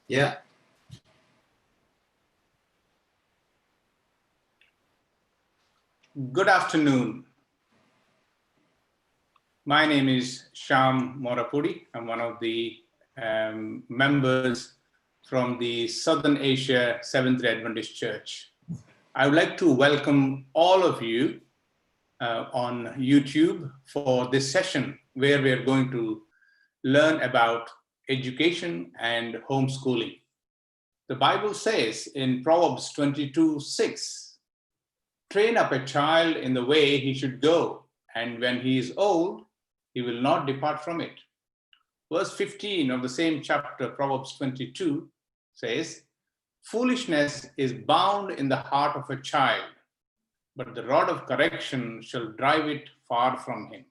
Yeah. Good afternoon. My name is Shyam Morapudi. I'm one of the members from the Southern Asia Seventh-day Adventist Church. I would like to welcome all of you on YouTube for this session where we are going to learn about education and homeschooling. The Bible says in Proverbs 22:6, train up a child in the way he should go, and when he is old, he will not depart from it. Verse 15 of the same chapter, Proverbs 22, says, foolishness is bound in the heart of a child, but the rod of correction shall drive it far from him.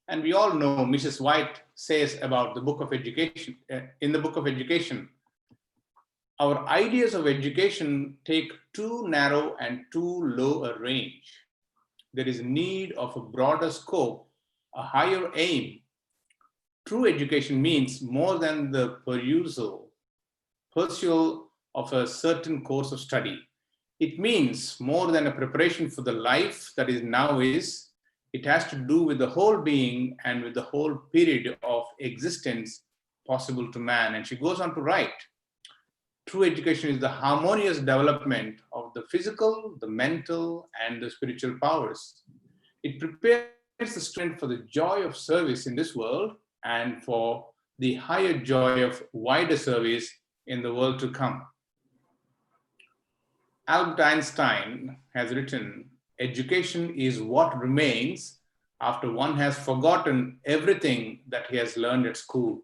And we all know Mrs. White says about the book of education, in the book of education, our ideas of education take too narrow and too low a range. There is need of a broader scope, a higher aim. True education means more than the pursuit of a certain course of study. It means more than a preparation for the life that is now is. It has to do with the whole being and with the whole period of existence possible to man. And she goes on to write, true education is the harmonious development of the physical, the mental, and the spiritual powers. It prepares the student for the joy of service in this world and for the higher joy of wider service in the world to come. Albert Einstein has written, education is what remains after one has forgotten everything that he has learned at school.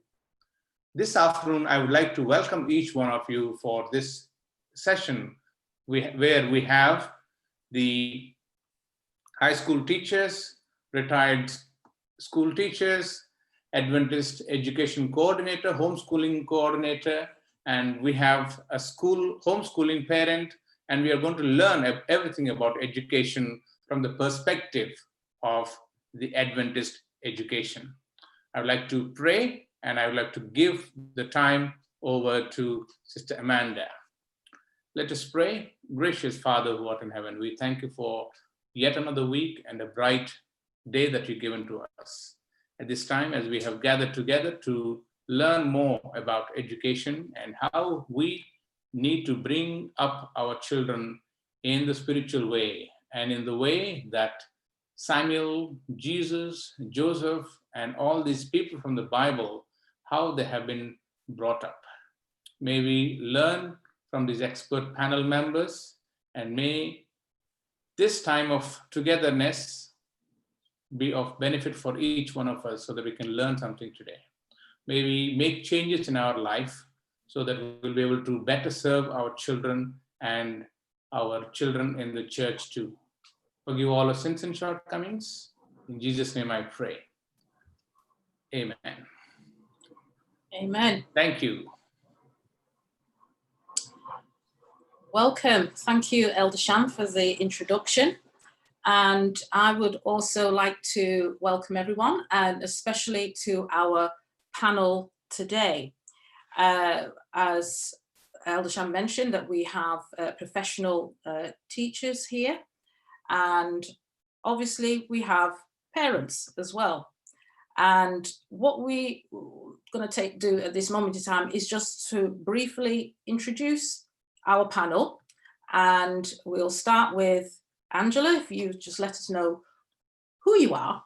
This afternoon, I would like to welcome each one of you for this session where we have the high school teachers, retired school teachers, Adventist education coordinator, homeschooling coordinator, and we have a school homeschooling parent, and we are going to learn everything about education from the perspective of the Adventist education. I would like to pray, and I would like to give the time over to Sister Amanda. Let us pray. Gracious Father who art in heaven, we thank you for yet another week and a bright day that you've given to us. At this time, as we have gathered together to learn more about education and how we need to bring up our children in the spiritual way and in the way that Samuel, Jesus, Joseph, and all these people from the Bible, how they have been brought up. May we learn from these expert panel members, and may this time of togetherness be of benefit for each one of us so that we can learn something today. May we make changes in our life so that we'll be able to better serve our children and our children in the church too. Forgive all our sins and shortcomings. In Jesus' name I pray. Amen. Amen. Thank you. Welcome. Thank you, Elder Shyam, for the introduction. And I would also like to welcome everyone, and especially to our panel today. As Elder Shyam mentioned, that we have professional teachers here, and obviously we have parents as well. And what we going to do at this moment in time is just to briefly introduce our panel, and we'll start with Angela. If you just let us know who you are,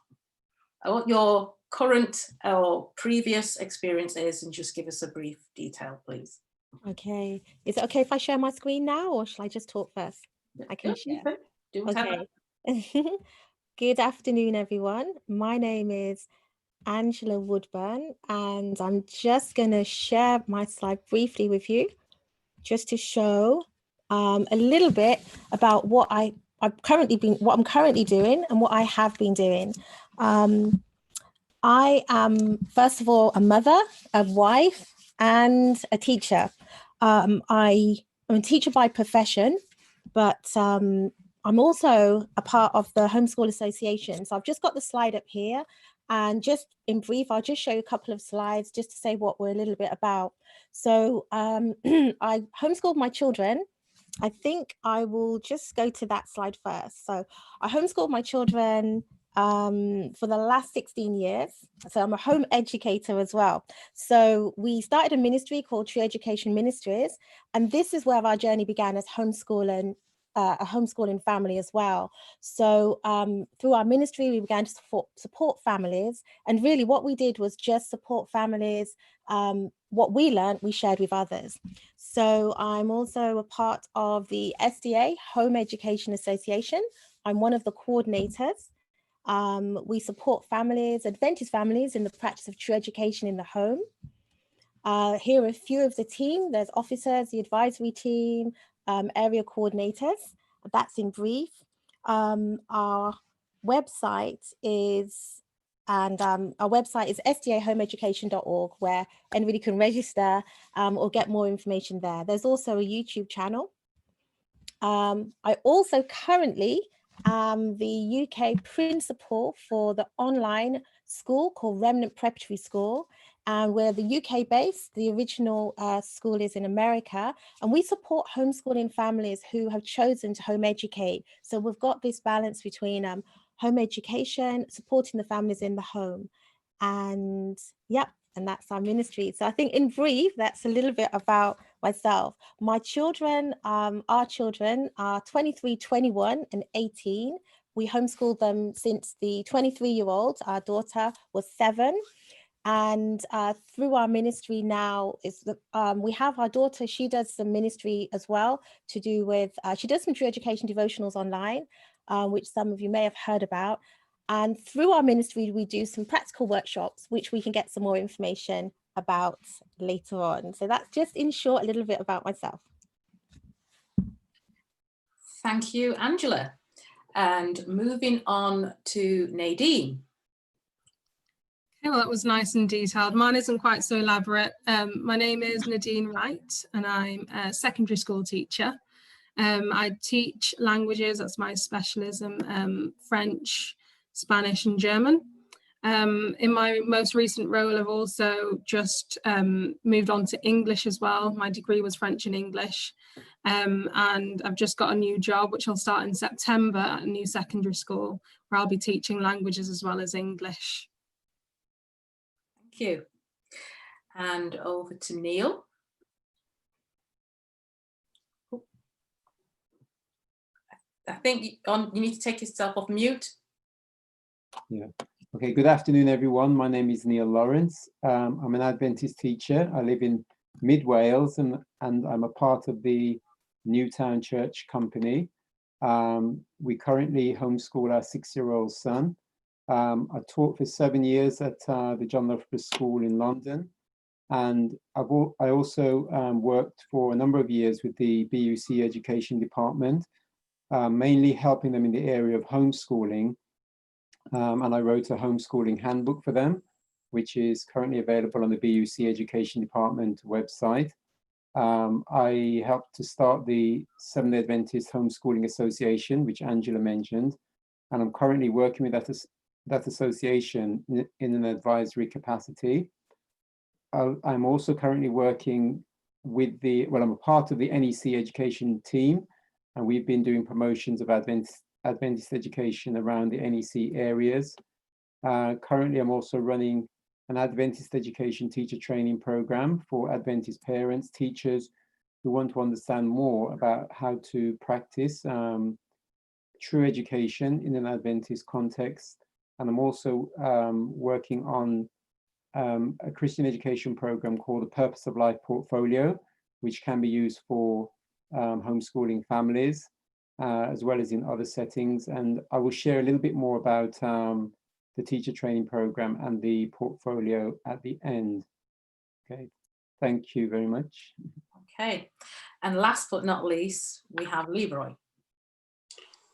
what your current or previous experience is, and just give us a brief detail, please. Okay. Is it okay if I share my screen now, or shall I just talk first? I can share. Do whatever. Okay. Good afternoon, everyone. My name is Angela Woodburn, and I'm just going to share my slide briefly with you, just to show a little bit about what I'm currently doing and what I have been doing. I am, first of all, a mother, a wife, and a teacher. I'm a teacher by profession, but I'm also a part of the Homeschool Association. So I've just got the slide up here, and just in brief, I'll just show you a couple of slides just to say what we're a little bit about. So I homeschooled my children. I think I will just go to that slide first. So I homeschooled my children for the last 16 years. So I'm a home educator as well. So we started a ministry called True Education Ministries. And this is where our journey began as homeschooling, a homeschooling family as well. So through our ministry, we began to support families. And really what we did was just support families. What we learned, we shared with others. So I'm also a part of the SDA Home Education Association. I'm one of the coordinators. We support families, Adventist families, in the practice of true education in the home. Here are a few of the team. There's officers, the advisory team, area coordinators. That's in brief. Our website is sdahomeeducation.org, where anybody can register or get more information there. There's also a YouTube channel. I also currently am the UK principal for the online school called Remnant Preparatory School. And we're the UK based. The original school is in America, and we support homeschooling families who have chosen to home educate. So we've got this balance between home education, supporting the families in the home. And yep, and that's our ministry. So I think in brief, that's a little bit about myself. My children, our children are 23, 21 and 18. We homeschooled them since the 23-year-old, our daughter, was 7. And through our ministry now, we have our daughter, she does some ministry as well to do with, she does some true education devotionals online, which some of you may have heard about. And through our ministry, we do some practical workshops, which we can get some more information about later on. So that's just in short, a little bit about myself. Thank you, Angela. And moving on to Nadine. Okay, well, that was nice and detailed. Mine isn't quite so elaborate. My name is Nadine Wright, and I'm a secondary school teacher. I teach languages, that's my specialism, French, Spanish and German. In my most recent role, I've also just moved on to English as well. My degree was French and English. And I've just got a new job, which I'll start in September at a new secondary school, where I'll be teaching languages as well as English. Thank you. And over to Neil. I think you need to take yourself off mute. Yeah. Okay, good afternoon, everyone. My name is Neil Lawrence. I'm an Adventist teacher. I live in Mid Wales and I'm a part of the Newtown Church Company. We currently homeschool our 6-year-old son. I taught for 7 years at the John Loughborough School in London. And I also worked for a number of years with the BUC Education Department, mainly helping them in the area of homeschooling. And I wrote a homeschooling handbook for them, which is currently available on the BUC Education Department website. I helped to start the Seventh-day Adventist Homeschooling Association, which Angela mentioned, and I'm currently working with that association in an advisory capacity. I'm also currently working with I'm a part of the NEC education team, and we've been doing promotions of Adventist education around the NEC areas. Currently, I'm also running an Adventist education teacher training program for Adventist parents, teachers who want to understand more about how to practice true education in an Adventist context. And I'm also working on a Christian education program called the Purpose of Life Portfolio, which can be used for homeschooling families, as well as in other settings. And I will share a little bit more about the teacher training program and the portfolio at the end. Okay, thank you very much. Okay, and last but not least, we have Leroy.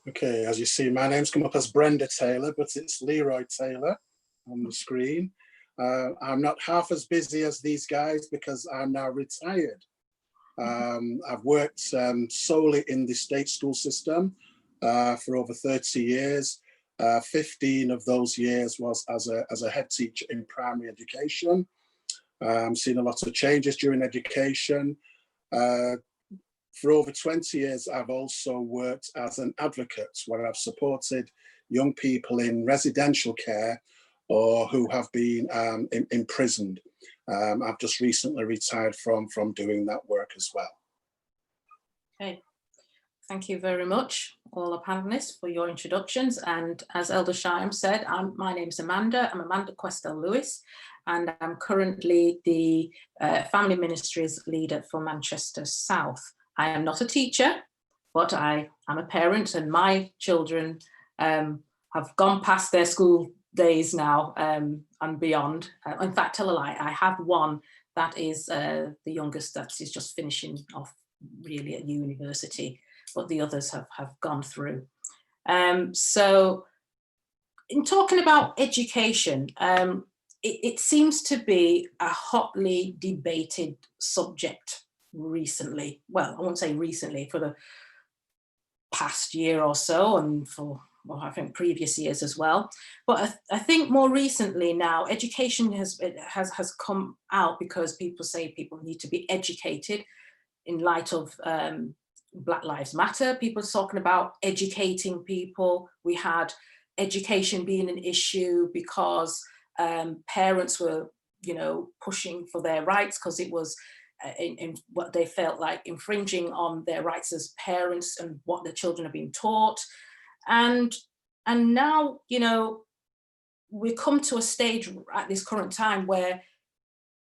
Okay, as you see, my name's come up as Brenda Taylor, but it's Leroy Taylor on the screen. I'm not half as busy as these guys because I'm now retired. I've worked solely in the state school system for over 30 years. 15 of those years was as a head teacher in primary education. Seen a lot of changes during education. For over 20 years, I've also worked as an advocate where I've supported young people in residential care or who have been imprisoned. I've just recently retired from doing that work as well. Okay, thank you very much, all the panelists, for your introductions. And as Elder Shyam said, my name is Amanda. I'm Amanda Questel-Lewis, and I'm currently the Family Ministries leader for Manchester South. I am not a teacher, but I am a parent, and my children have gone past their school days now and beyond. In fact, tell a lie, I have one that is the youngest that is just finishing off really at university, but the others have gone through. So in talking about education, it seems to be a hotly debated subject recently. Well, I won't say recently, for the past year or so, and for, well, I think previous years as well. But I think more recently now, education has come out because people say people need to be educated in light of Black Lives Matter. People are talking about educating people. We had education being an issue because parents were, you know, pushing for their rights because it was in what they felt like infringing on their rights as parents and what their children are being taught. And now, you know, we come to a stage at this current time where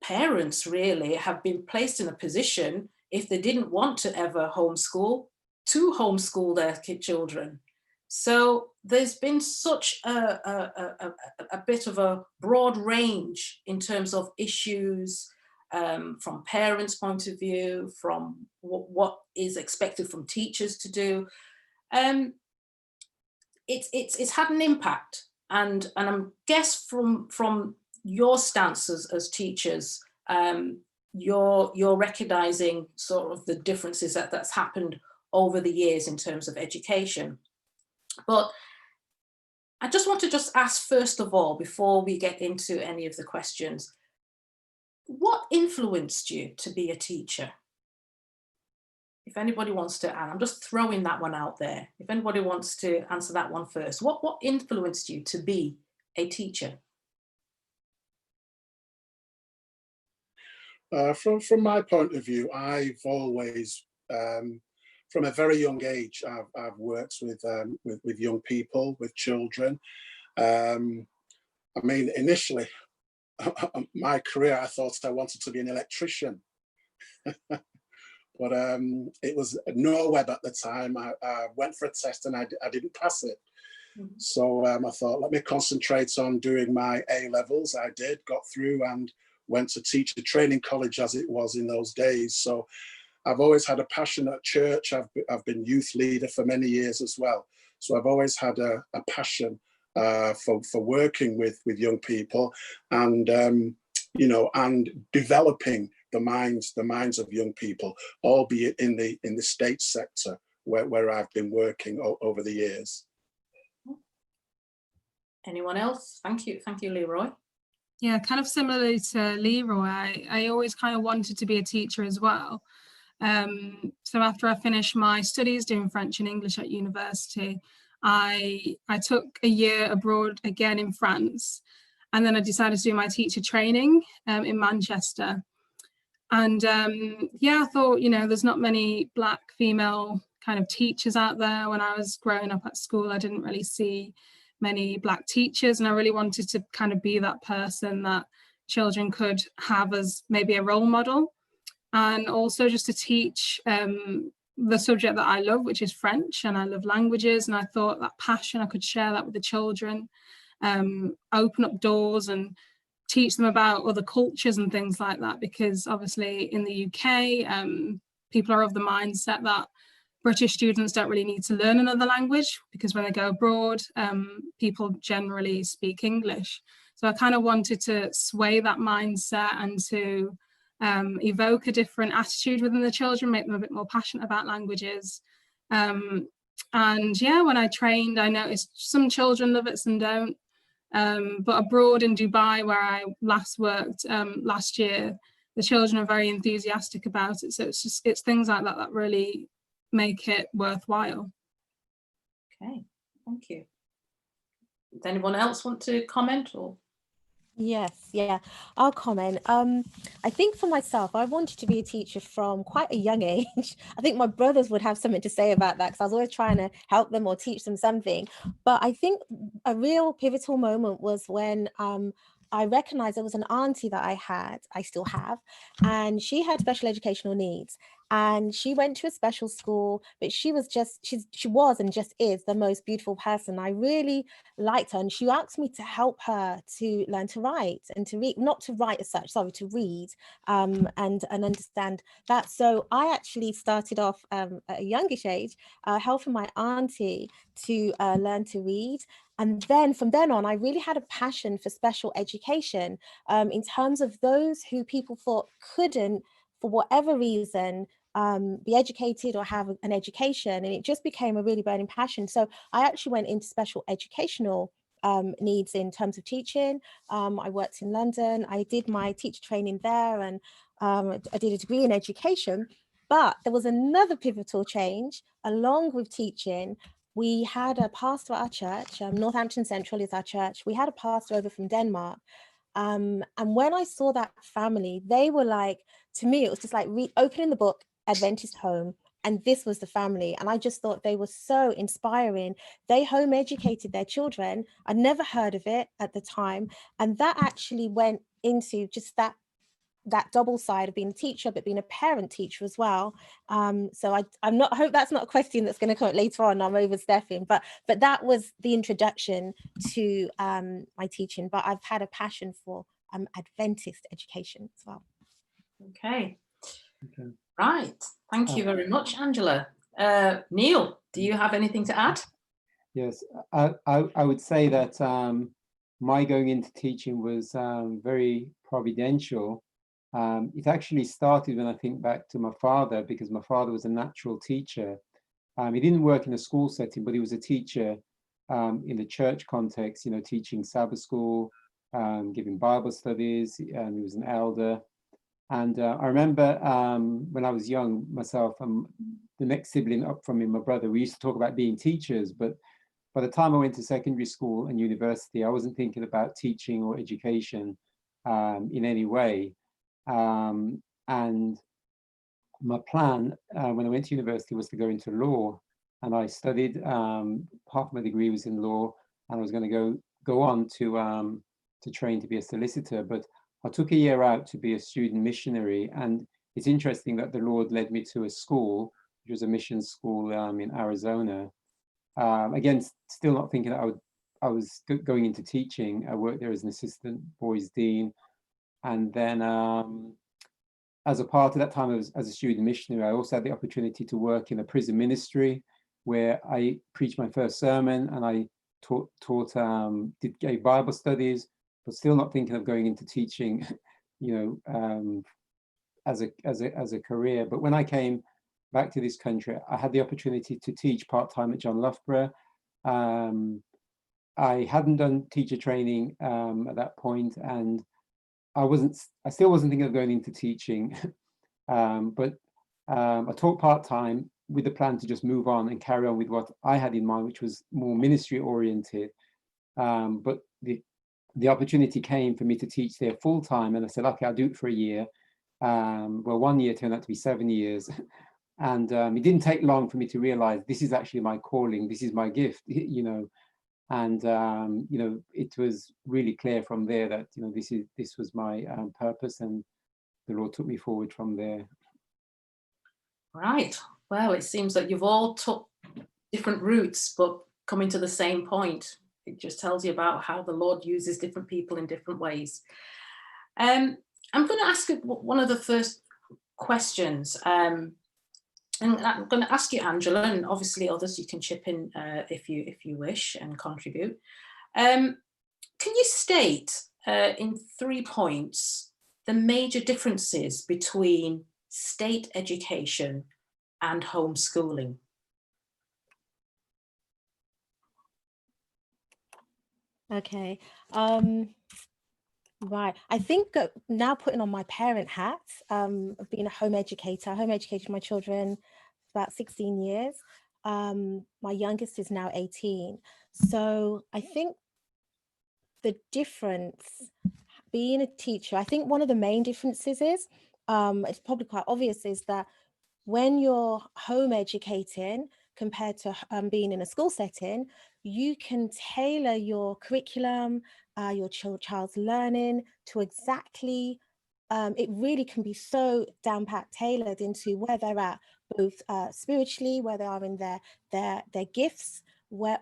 parents really have been placed in a position, if they didn't want to ever homeschool, to homeschool their children. So there's been such a bit of a broad range in terms of issues, from parents' point of view, from what is expected from teachers to do. It's had an impact, and I guess from your stances as teachers, you're recognizing sort of the differences that's happened over the years in terms of education. But I just want to ask, first of all, before we get into any of the questions, what influenced you to be a teacher? If anybody wants to, and I'm just throwing that one out there, if anybody wants to answer that one first, what influenced you to be a teacher? From my point of view, I've always, from a very young age, I've worked with young people, with children. I mean, initially, my career, I thought I wanted to be an electrician. But it was no web at the time. I went for a test and I didn't pass it. Mm-hmm. So I thought, let me concentrate on doing my A-levels. I did, got through, and went to teacher training college as it was in those days. So I've always had a passion at church. I've been youth leader for many years as well. So I've always had a passion for working with young people, and you know, and developing the minds of young people, albeit in the state sector where I've been working over the years. Anyone else? Thank you, Leroy. Yeah, kind of similarly to Leroy, I always kind of wanted to be a teacher as well. So after I finished my studies doing French and English at university, I took a year abroad again in France, and then I decided to do my teacher training in Manchester. And yeah, I thought, you know, there's not many Black female kind of teachers out there. When I was growing up at school, I didn't really see many Black teachers, and I really wanted to kind of be that person that children could have as maybe a role model, and also just to teach the subject that I love, which is French, and I love languages, and I thought that passion, I could share that with the children, open up doors and teach them about other cultures and things like that, because obviously in the UK, people are of the mindset that British students don't really need to learn another language, because when they go abroad, people generally speak English. So I kind of wanted to sway that mindset and to evoke a different attitude within the children, make them a bit more passionate about languages. And yeah, when I trained, I noticed some children love it, some don't. But abroad in Dubai, where I last worked last year, the children are very enthusiastic about it. So it's things like that that really make it worthwhile. Okay, thank you. Does anyone else want to comment or? Yes, yeah, I'll comment. I think for myself, I wanted to be a teacher from quite a young age. I think my brothers would have something to say about that because I was always trying to help them or teach them something. But I think a real pivotal moment was when I recognized there was an auntie that I still have, and she had special educational needs. And she went to a special school, but she was and just is the most beautiful person. I really liked her, and she asked me to help her to learn to write and to read, not to write as such, sorry, to read and understand that. So I actually started off at a youngish age helping my auntie to learn to read. And then from then on, I really had a passion for special education in terms of those who people thought couldn't, for whatever reason, be educated or have an education, and it just became a really burning passion. So I actually went into special educational needs in terms of teaching. I worked in London. I did my teacher training there, and I did a degree in education. But there was another pivotal change along with teaching. We had a pastor at our church. Northampton Central is our church. We had a pastor over from Denmark. And when I saw that family, they were like, to me, it was just like opening the book, Adventist Home, and this was the family. And I just thought they were so inspiring. They home educated their children. I'd never heard of it at the time. And that actually went into just that double side of being a teacher, but being a parent teacher as well. So I hope that's not a question that's going to come up later on. I'm overstepping, but that was the introduction to my teaching. But I've had a passion for Adventist education as well. Okay. Right. Thank you very much, Angela. Neil, do you have anything to add? Yes, I would say that my going into teaching was very providential. It actually started when I think back to my father, because my father was a natural teacher. He didn't work in a school setting, but he was a teacher in the church context, you know, teaching Sabbath school, giving Bible studies. He was an elder. And I remember when I was young myself, the next sibling up from me, my brother, we used to talk about being teachers, but by the time I went to secondary school and university, I wasn't thinking about teaching or education in any way. And my plan when I went to university was to go into law, and I studied, half my degree was in law, and I was going to go on to train to be a solicitor, but I took a year out to be a student missionary. And it's interesting that the Lord led me to a school, which was a mission school in Arizona. Again, still not thinking that I was going into teaching. I worked there as an assistant boys dean. And then as a part of that time as a student missionary, I also had the opportunity to work in a prison ministry where I preached my first sermon, and I gave Bible studies, but still not thinking of going into teaching, you know, as a career. But when I came back to this country, I had the opportunity to teach part-time at John Loughborough. I hadn't done teacher training at that point, and I still wasn't thinking of going into teaching, but I taught part-time with the plan to just move on and carry on with what I had in mind, which was more ministry oriented. But the opportunity came for me to teach there full-time, and I said, okay, I'll do it for a year. Well, 1 year turned out to be 7 years. And it didn't take long for me to realize this is actually my calling, this is my gift, you know. And you know, it was really clear from there that, you know, this was my purpose, and the Lord took me forward from there. Right. Well, it seems that you've all took different routes, but coming to the same point. It just tells you about how the Lord uses different people in different ways. I'm going to ask one of the first questions. And I'm going to ask you, Angela, and obviously others, you can chip in if you wish and contribute. Can you state in 3 points the major differences between state education and homeschooling? Okay. Right. I think now putting on my parent hat, of being a home educator, home educated my children for about 16 years. My youngest is now 18. So I think the difference being a teacher, I think one of the main differences is, it's probably quite obvious, is that when you're home educating compared to being in a school setting, you can tailor your curriculum, your child's learning to exactly, it really can be so down pat tailored into where they're at, both spiritually, where they are in their gifts,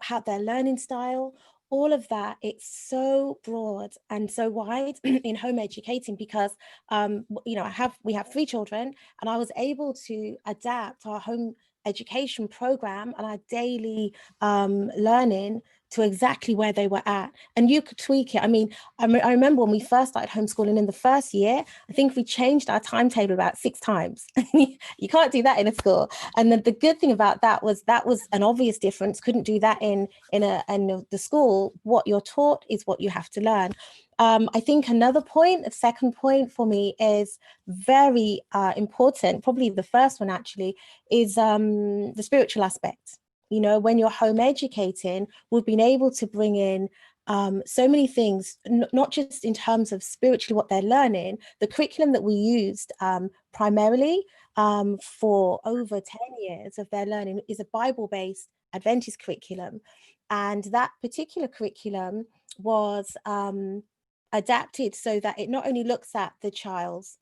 how their learning style, all of that. It's so broad and so wide in home educating because you know, we have 3 children, and I was able to adapt our home education program and our daily learning to exactly where they were at, and you could tweak it. I mean, I remember when we first started homeschooling in the first year, I think we changed our timetable about 6 times. You can't do that in a school. And then the good thing about that was an obvious difference. Couldn't do that in the school. What you're taught is what you have to learn. I think another point, a second point for me is very important, probably the first one actually, is the spiritual aspect. You know, when you're home educating, we've been able to bring in so many things, not just in terms of spiritually what they're learning. The curriculum that we used primarily for over 10 years of their learning is a Bible-based Adventist curriculum. And that particular curriculum was adapted so that it not only looks at the child's,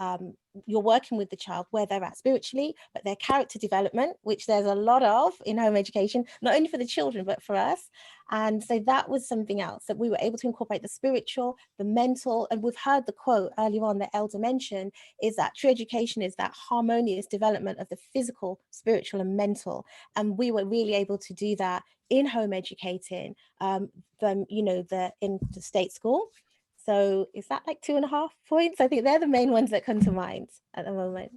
you're working with the child where they're at spiritually, but their character development, which there's a lot of in home education, not only for the children, but for us. And so that was something else that we were able to incorporate: the spiritual, the mental. And we've heard the quote earlier on that Elder mentioned, is that true education is that harmonious development of the physical, spiritual, and mental. And we were really able to do that in home educating, you know, in the state school. So is that like 2.5 points? I think they're the main ones that come to mind at the moment.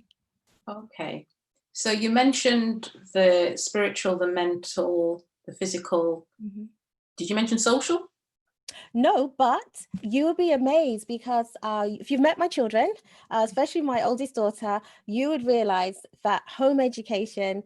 Okay. So you mentioned the spiritual, the mental, the physical. Mm-hmm. Did you mention social? No, but you will be amazed because if you've met my children, especially my oldest daughter, you would realize that home education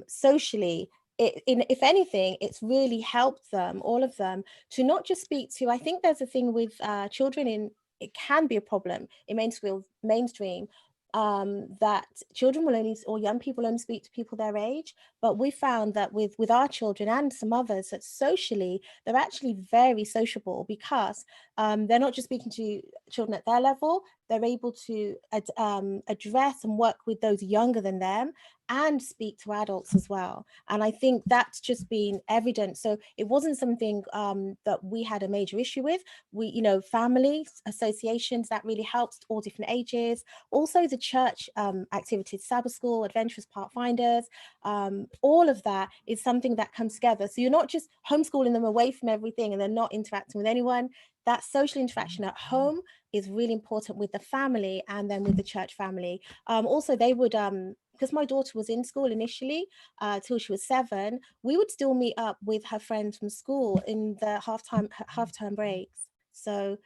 socially, if anything, it's really helped them, all of them, to not just speak to, I think there's a thing with children it can be a problem in mainstream, that children will only, or young people only speak to people their age. But we found that with our children and some others, that socially, they're actually very sociable because they're not just speaking to children at their level, they're able to address and work with those younger than them and speak to adults as well. And I think that's just been evident. So it wasn't something that we had a major issue with. We, you know, families, associations, that really helps, all different ages. Also the church activities, Sabbath School, Adventurous Pathfinders, all of that is something that comes together. So you're not just homeschooling them away from everything and they're not interacting with anyone. That social interaction at home is really important with the family and then with the church family. Also, they would, because my daughter was in school initially till she was 7, we would still meet up with her friends from school in the half-term breaks. So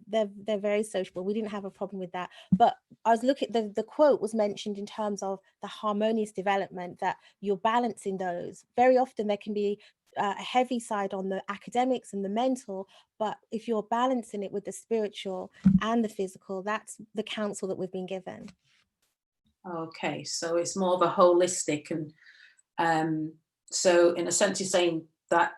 they're very sociable. We didn't have a problem with that. But I was looking, the quote was mentioned in terms of the harmonious development, that you're balancing those. Very often there can be a heavy side on the academics and the mental, but if you're balancing it with the spiritual and the physical, that's the counsel that we've been given. Okay, so it's more of a holistic, and so in a sense you're saying that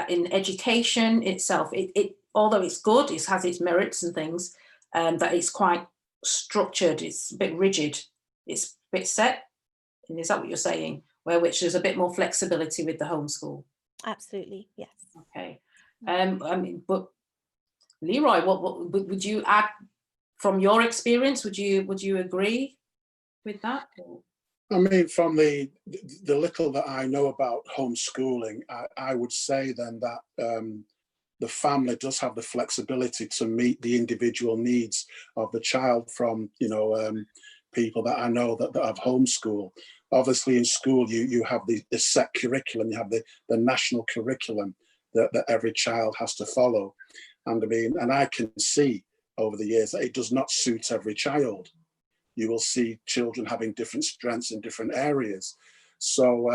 in education itself, it although it's good, it has its merits and things, that it's quite structured, it's a bit rigid, it's a bit set. And is that what you're saying? Which there's a bit more flexibility with the homeschool? Absolutely, yes. Okay. I mean, but Leroy, what would you add from your experience? Would you agree with that? I mean, from the little that I know about homeschooling, I would say then that the family does have the flexibility to meet the individual needs of the child from, you know, people that I know that have homeschool. Obviously in school, you have the set curriculum, you have the national curriculum, that every child has to follow. And I mean, and I can see over the years that it does not suit every child. You will see children having different strengths in different areas. So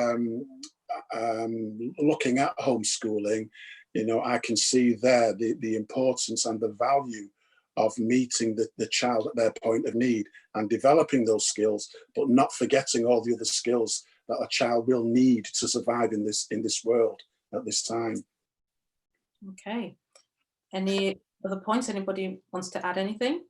looking at homeschooling, you know, I can see there the importance and the value of meeting the child at their point of need and developing those skills, but not forgetting all the other skills that a child will need to survive in this world at this time. Okay. Any other points? Anybody wants to add anything?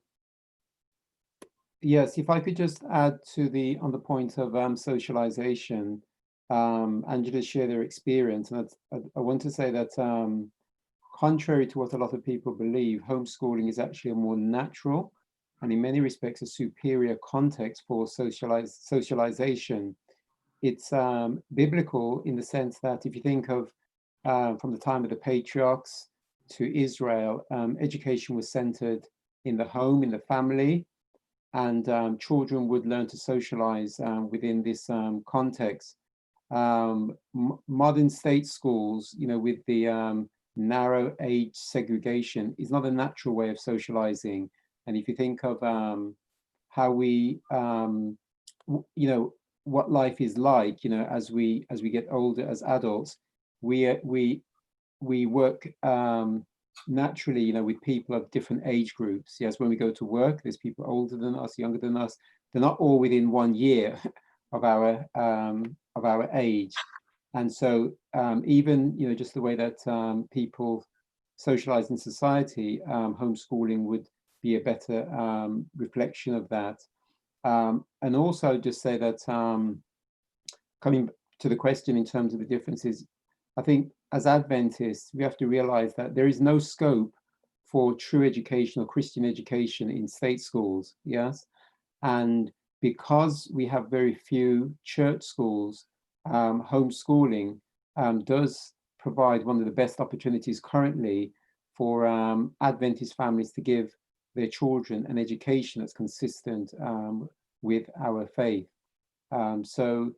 Yes, if I could just add to on the point of socialization, Angela shared their experience, and I want to say that contrary to what a lot of people believe, homeschooling is actually a more natural and in many respects a superior context for socialization. It's biblical in the sense that if you think of from the time of the patriarchs to Israel, education was centered in the home, in the family, and children would learn to socialize within this context. Modern state schools, you know, with the narrow age segregation, is not a natural way of socializing. And if you think of how we, you know, what life is like, you know, as we get older as adults, we work naturally, you know, with people of different age groups. Yes, when we go to work, there's people older than us, younger than us. They're not all within 1 year of our age, and so even, you know, just the way that people socialize in society, homeschooling would be a better reflection of that. And also just say that coming to the question in terms of the differences, I think as Adventists, we have to realize that there is no scope for true education or Christian education in state schools, yes? And because we have very few church schools, homeschooling does provide one of the best opportunities currently for Adventist families to give their children an education that's consistent with our faith. So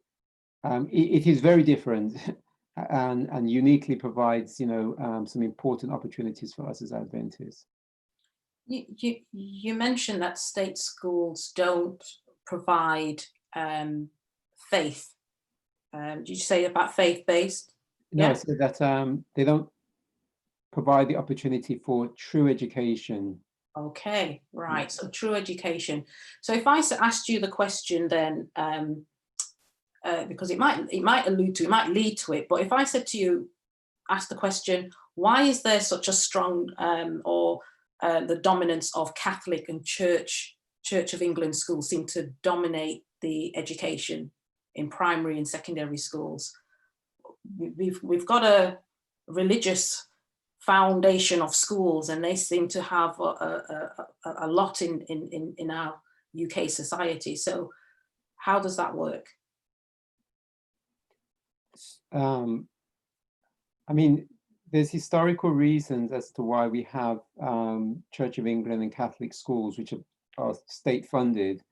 it is very different and uniquely provides, you know, some important opportunities for us as Adventists. You mentioned that state schools don't provide faith. Did you say about faith-based? No, Yeah. I said that they don't provide the opportunity for true education. Okay, right. So true education. So if I asked you the question then, because it might lead to it, but if I said to you, ask the question, why is there such a strong the dominance of Catholic and Church of England schools seem to dominate the education in primary and secondary schools? We've got a religious foundation of schools, and they seem to have a lot in our UK society. So how does that work? I mean, there's historical reasons as to why we have Church of England and Catholic schools, which are state funded.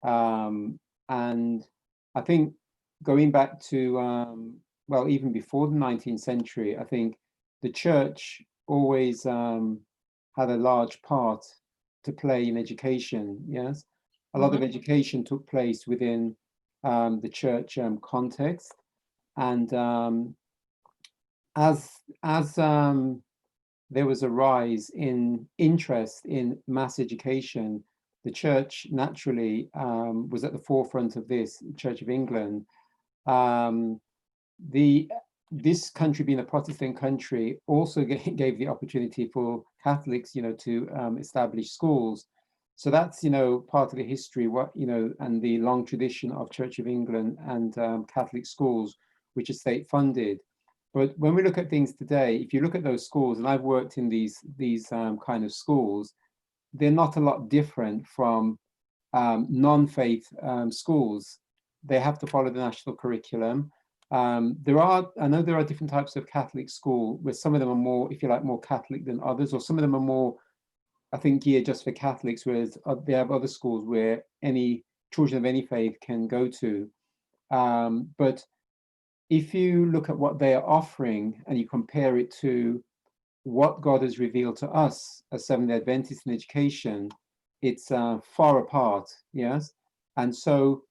And I think going back to, well, even before the 19th century, I think the church always had a large part to play in education, yes? A lot of education took place within the church context. And as there was a rise in interest in mass education, the church naturally was at the forefront of this, Church of England. This country being a Protestant country also gave the opportunity for Catholics, you know, to establish schools. So that's, you know, part of the history, you know, and the long tradition of Church of England and Catholic schools, which are state funded. But when we look at things today, if you look at those schools, and I've worked in these kind of schools, they're not a lot different from non-faith schools. They have to follow the national curriculum. I know there are different types of Catholic school where some of them are more, if you like, more Catholic than others, or some of them are more, I think, geared just for Catholics, whereas they have other schools where any children of any faith can go to. But if you look at what they are offering and you compare it to what God has revealed to us as Seventh-day Adventists in education, it's far apart, yes? And so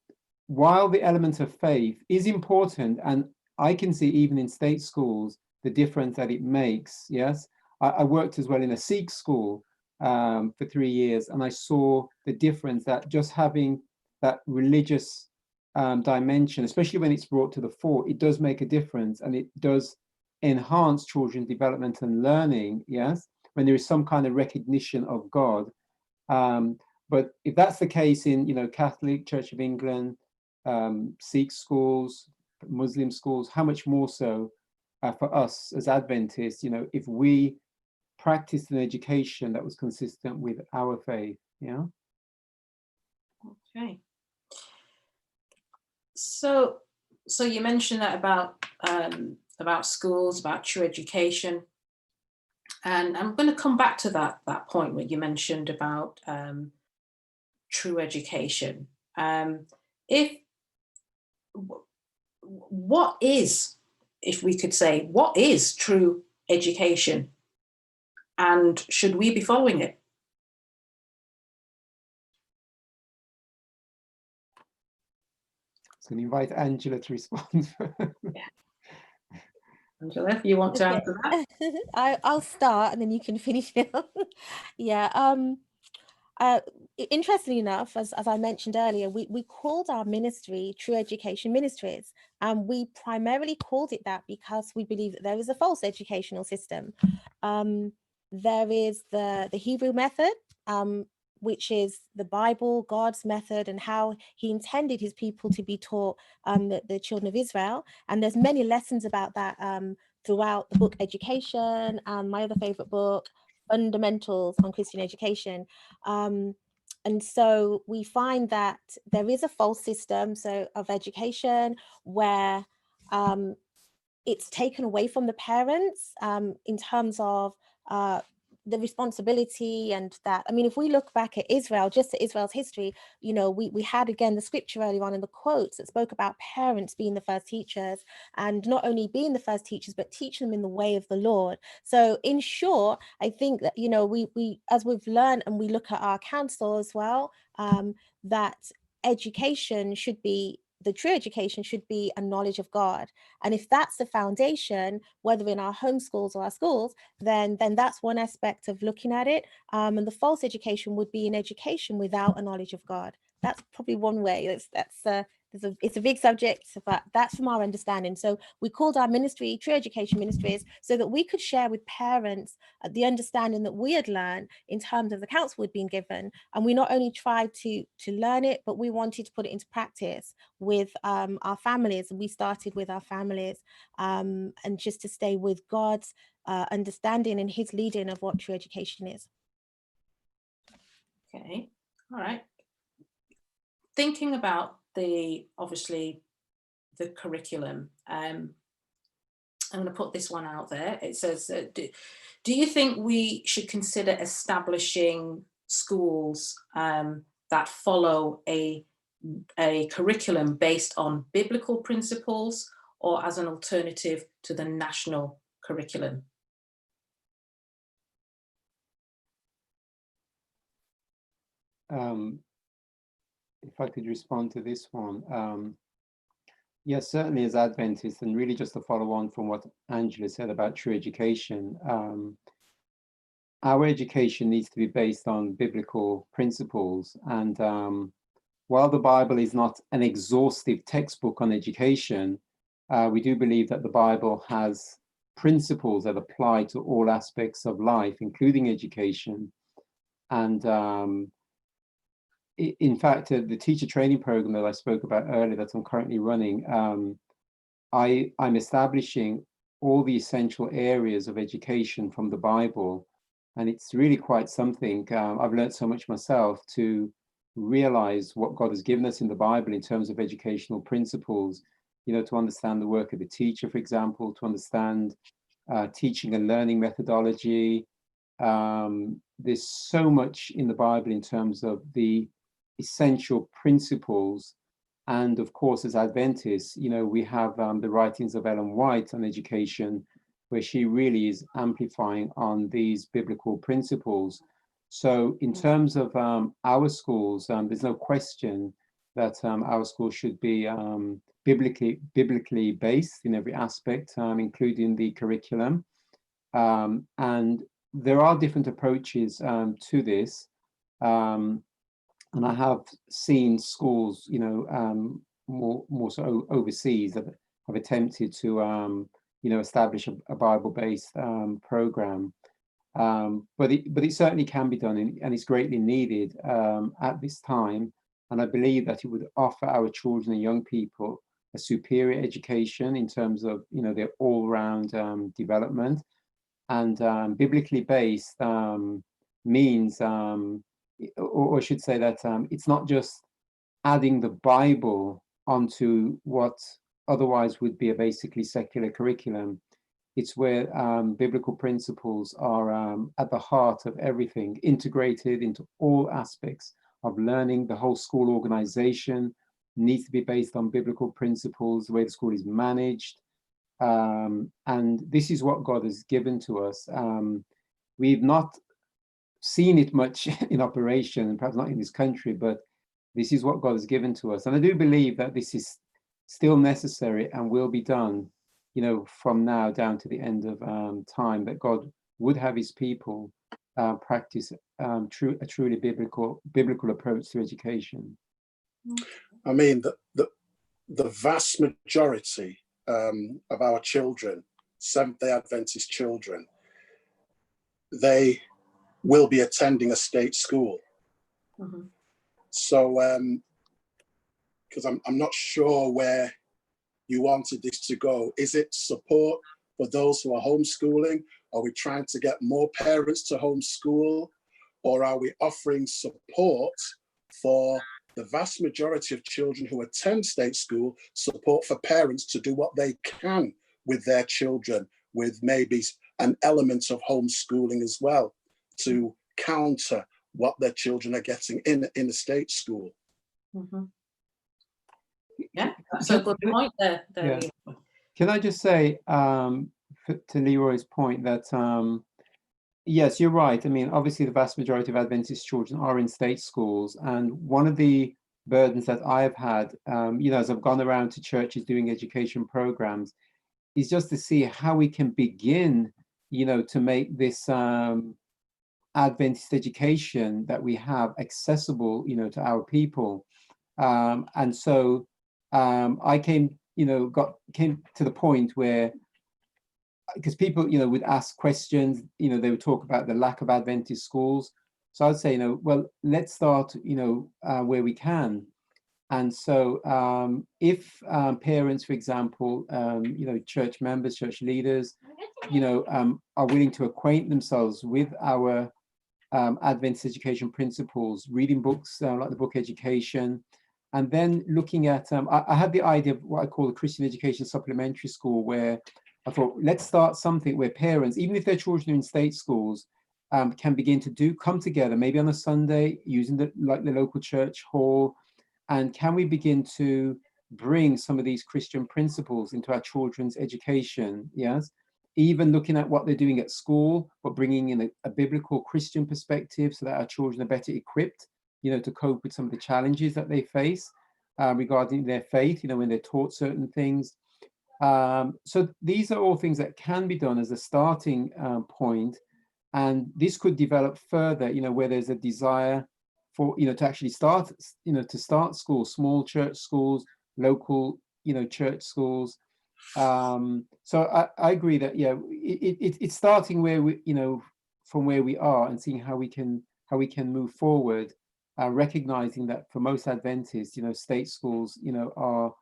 while the element of faith is important, and I can see even in state schools, the difference that it makes, yes? I worked as well in a Sikh school for 3 years, and I saw the difference that just having that religious dimension, especially when it's brought to the fore, it does make a difference, and it does enhance children's development and learning, yes, when there is some kind of recognition of God. But if that's the case in, you know, Catholic, Church of England, Sikh schools, Muslim schools, how much more so for us as Adventists, you know, if we practiced an education that was consistent with our faith, yeah. Okay. So you mentioned that about schools, about true education, and I'm going to come back to that point where you mentioned about true education. What is, if we could say, what is true education, and should we be following it? So I invite Angela to respond. Angela, if you want to answer that. I'll start and then you can finish it. Yeah. Interestingly enough, as I mentioned earlier, we called our ministry True Education Ministries, and we primarily called it that because we believe that there is a false educational system. There is the Hebrew method, which is the Bible, God's method, and how he intended his people to be taught, the children of Israel. And there's many lessons about that throughout the book Education, and my other favorite book, Fundamentals on Christian Education. And so we find that there is a false system of education where it's taken away from the parents in terms of the responsibility. And that, I mean, if we look back at Israel, just at Israel's history, you know, we had again the scripture earlier on in the quotes that spoke about parents being the first teachers, and not only being the first teachers, but teach them in the way of the Lord. So in short, I think that, you know, we as we've learned, and we look at our council as well, that education should be, the true education should be a knowledge of God. And if that's the foundation, whether in our home schools or our schools, then that's one aspect of looking at it. And the false education would be an education without a knowledge of God. That's probably one way. It's a big subject, but that's from our understanding. So we called our ministry True Education Ministries so that we could share with parents the understanding that we had learned in terms of the counsel we'd been given. And we not only tried to learn it, but we wanted to put it into practice with our families. And we started with our families, and just to stay with God's understanding and his leading of what true education is. Okay, all right. Thinking about obviously the curriculum, I'm going to put this one out there. It says, do you think we should consider establishing schools that follow a curriculum based on biblical principles, or as an alternative to the national curriculum? If I could respond to this one. Yes, certainly as Adventists, and really just to follow on from what Angela said about true education, our education needs to be based on biblical principles. And while the Bible is not an exhaustive textbook on education, we do believe that the Bible has principles that apply to all aspects of life, including education. And in fact, the teacher training program that I spoke about earlier that I'm currently running, I'm establishing all the essential areas of education from the Bible. And it's really quite something. I've learned so much myself to realize what God has given us in the Bible in terms of educational principles, you know, to understand the work of the teacher, for example, to understand teaching and learning methodology. There's so much in the Bible in terms of the essential principles And of course, as Adventists, we have the writings of Ellen White on education, where she really is amplifying on these biblical principles. So in terms of our schools, there's no question that our schools should be biblically based in every aspect, including the curriculum. And there are different approaches to this. And I have seen schools, more so overseas that have attempted to, establish a Bible-based program. But it certainly can be done, and it's greatly needed at this time. And I believe that it would offer our children and young people a superior education in terms of, their all-round development. And biblically based means, or I should say that it's not just adding the Bible onto what otherwise would be a basically secular curriculum. It's where biblical principles are at the heart of everything, integrated into all aspects of learning. The whole school organization needs to be based on biblical principles, the way the school is managed. And this is what God has given to us. We've not seen it much in operation, perhaps not in this country, but this is what God has given to us. And I do believe that this is still necessary and will be done, from now down to the end of time, that God would have his people practice a truly biblical approach to education. I mean, the vast majority of our children, Seventh-day Adventist children, they will be attending a state school. Mm-hmm. So, because I'm not sure where you wanted this to go. Is it support for those who are homeschooling? Are we trying to get more parents to homeschool? Or are we offering support for the vast majority of children who attend state school, support for parents to do what they can with their children, with maybe an element of homeschooling as well, to counter what their children are getting in a state school? Mm-hmm. Yeah, that's a good point there. Yeah. Can I just say to Leroy's point that, yes, you're right. I mean, obviously the vast majority of Adventist children are in state schools. And one of the burdens that I have had, as I've gone around to churches doing education programs, is just to see how we can begin, to make this Adventist education that we have accessible, to our people. And so I came to the point where, because people, would ask questions, they would talk about the lack of Adventist schools. So I'd say, well, let's start, where we can. And so if parents, for example, church members, church leaders, are willing to acquaint themselves with our Adventist education principles, reading books like the book Education, and then looking at, I had the idea of what I call the Christian Education Supplementary School, where I thought, let's start something where parents, even if their children are in state schools, can begin to come together, maybe on a Sunday, using the local church hall, and can we begin to bring some of these Christian principles into our children's education, yes? Even looking at what they're doing at school, but bringing in a biblical Christian perspective so that our children are better equipped, to cope with some of the challenges that they face regarding their faith, when they're taught certain things. So these are all things that can be done as a starting point. And this could develop further, where there's a desire for, to actually start, to start schools, small church schools, local, church schools. So I agree that, it's starting where we, from where we are, and seeing how we can move forward, recognizing that for most Adventists, state schools, are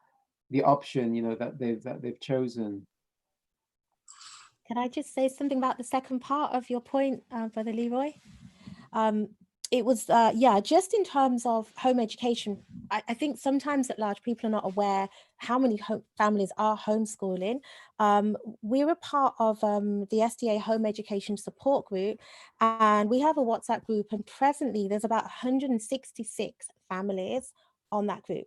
the option, that they've chosen. Can I just say something about the second part of your point, Brother Leroy? It was, just in terms of home education, I think sometimes at large people are not aware how many families are homeschooling. We're a part of the SDA Home Education Support Group, and we have a WhatsApp group, and presently there's about 166 families on that group.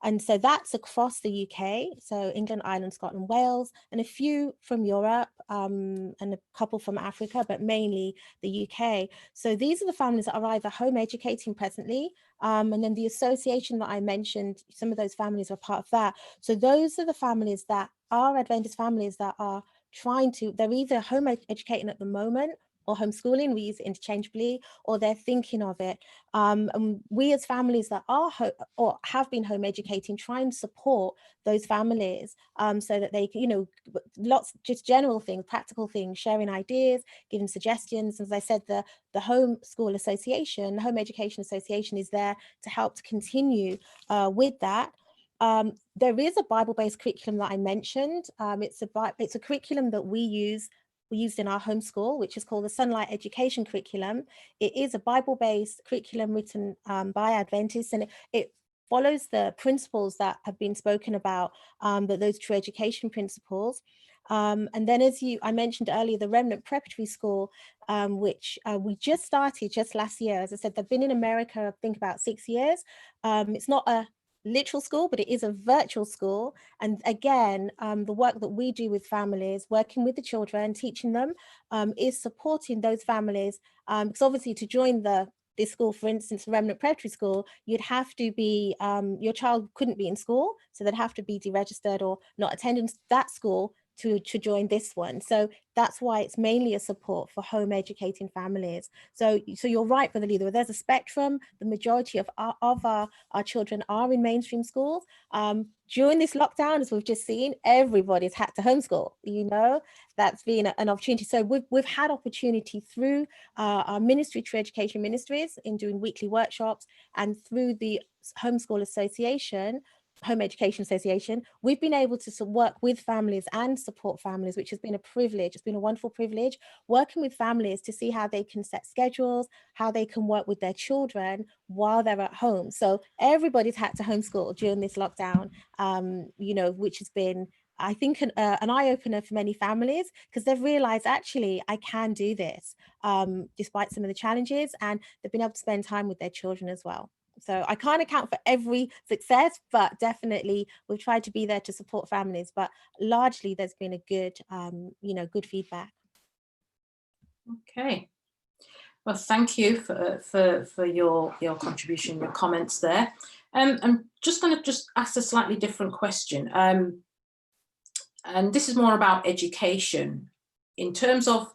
And so that's across the UK, so England, Ireland, Scotland, Wales, and a few from Europe, and a couple from Africa, but mainly the UK. So these are the families that are either home educating presently, and then the association that I mentioned, some of those families are part of that. So those are the families that are Adventist families that are trying to, they're either home educating at the moment or homeschooling, we use it interchangeably, or they're thinking of it. And we as families that are or have been home educating, try and support those families so that they can, you know, lots, just general things, practical things, sharing ideas, giving suggestions. As I said, the Home School Association, the Home Education Association is there to help to continue with that. There is a Bible-based curriculum that I mentioned. It's a curriculum that we used in our homeschool, which is called the Sunlight Education Curriculum. It is a Bible-based curriculum written by Adventists, and it follows the principles that have been spoken about, those true education principles. And then, as I mentioned earlier, the Remnant Preparatory School, which we just started just last year. As I said, they've been in America, I think, about 6 years. It's not a literal school, but it is a virtual school. And again, the work that we do with families, working with the children, teaching them, is supporting those families. Because obviously to join this school, for instance, Remnant Preparatory School, you'd have to be, your child couldn't be in school, so they'd have to be deregistered or not attending that school to join this one. So that's why it's mainly a support for home educating families. So you're right, Brother Leader, there's a spectrum. The majority of our children are in mainstream schools. During this lockdown, as we've just seen, everybody's had to homeschool, you know, that's been an opportunity. So we've had opportunity through our ministry, True Education Ministries, in doing weekly workshops, and through the Homeschool Association, Home Education Association, we've been able to work with families and support families, which has been a privilege. It's been a wonderful privilege working with families to see how they can set schedules, how they can work with their children while they're at home. So everybody's had to homeschool during this lockdown, you know, which has been, I think, an eye-opener for many families, because they've realized, actually, I can do this despite some of the challenges, and they've been able to spend time with their children as well. So I can't account for every success, but definitely we've tried to be there to support families, but largely there's been a good, you know, good feedback. Okay. Well, thank you for your contribution, your comments there. I'm just going to ask a slightly different question. And this is more about education in terms of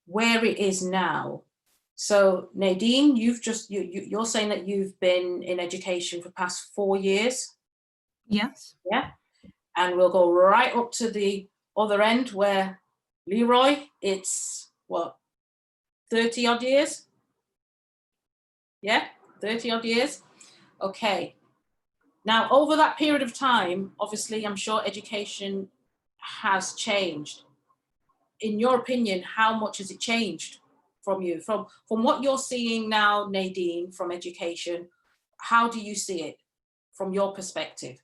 where it is now. So Nadine, you're saying that you've been in education for the past 4 years? Yes. Yeah. And we'll go right up to the other end where Leroy, it's what, 30 odd years? Yeah, 30 odd years. Okay. Now, over that period of time, obviously, I'm sure education has changed. In your opinion, how much has it changed from you? From what you're seeing now, Nadine, from education, how do you see it from your perspective?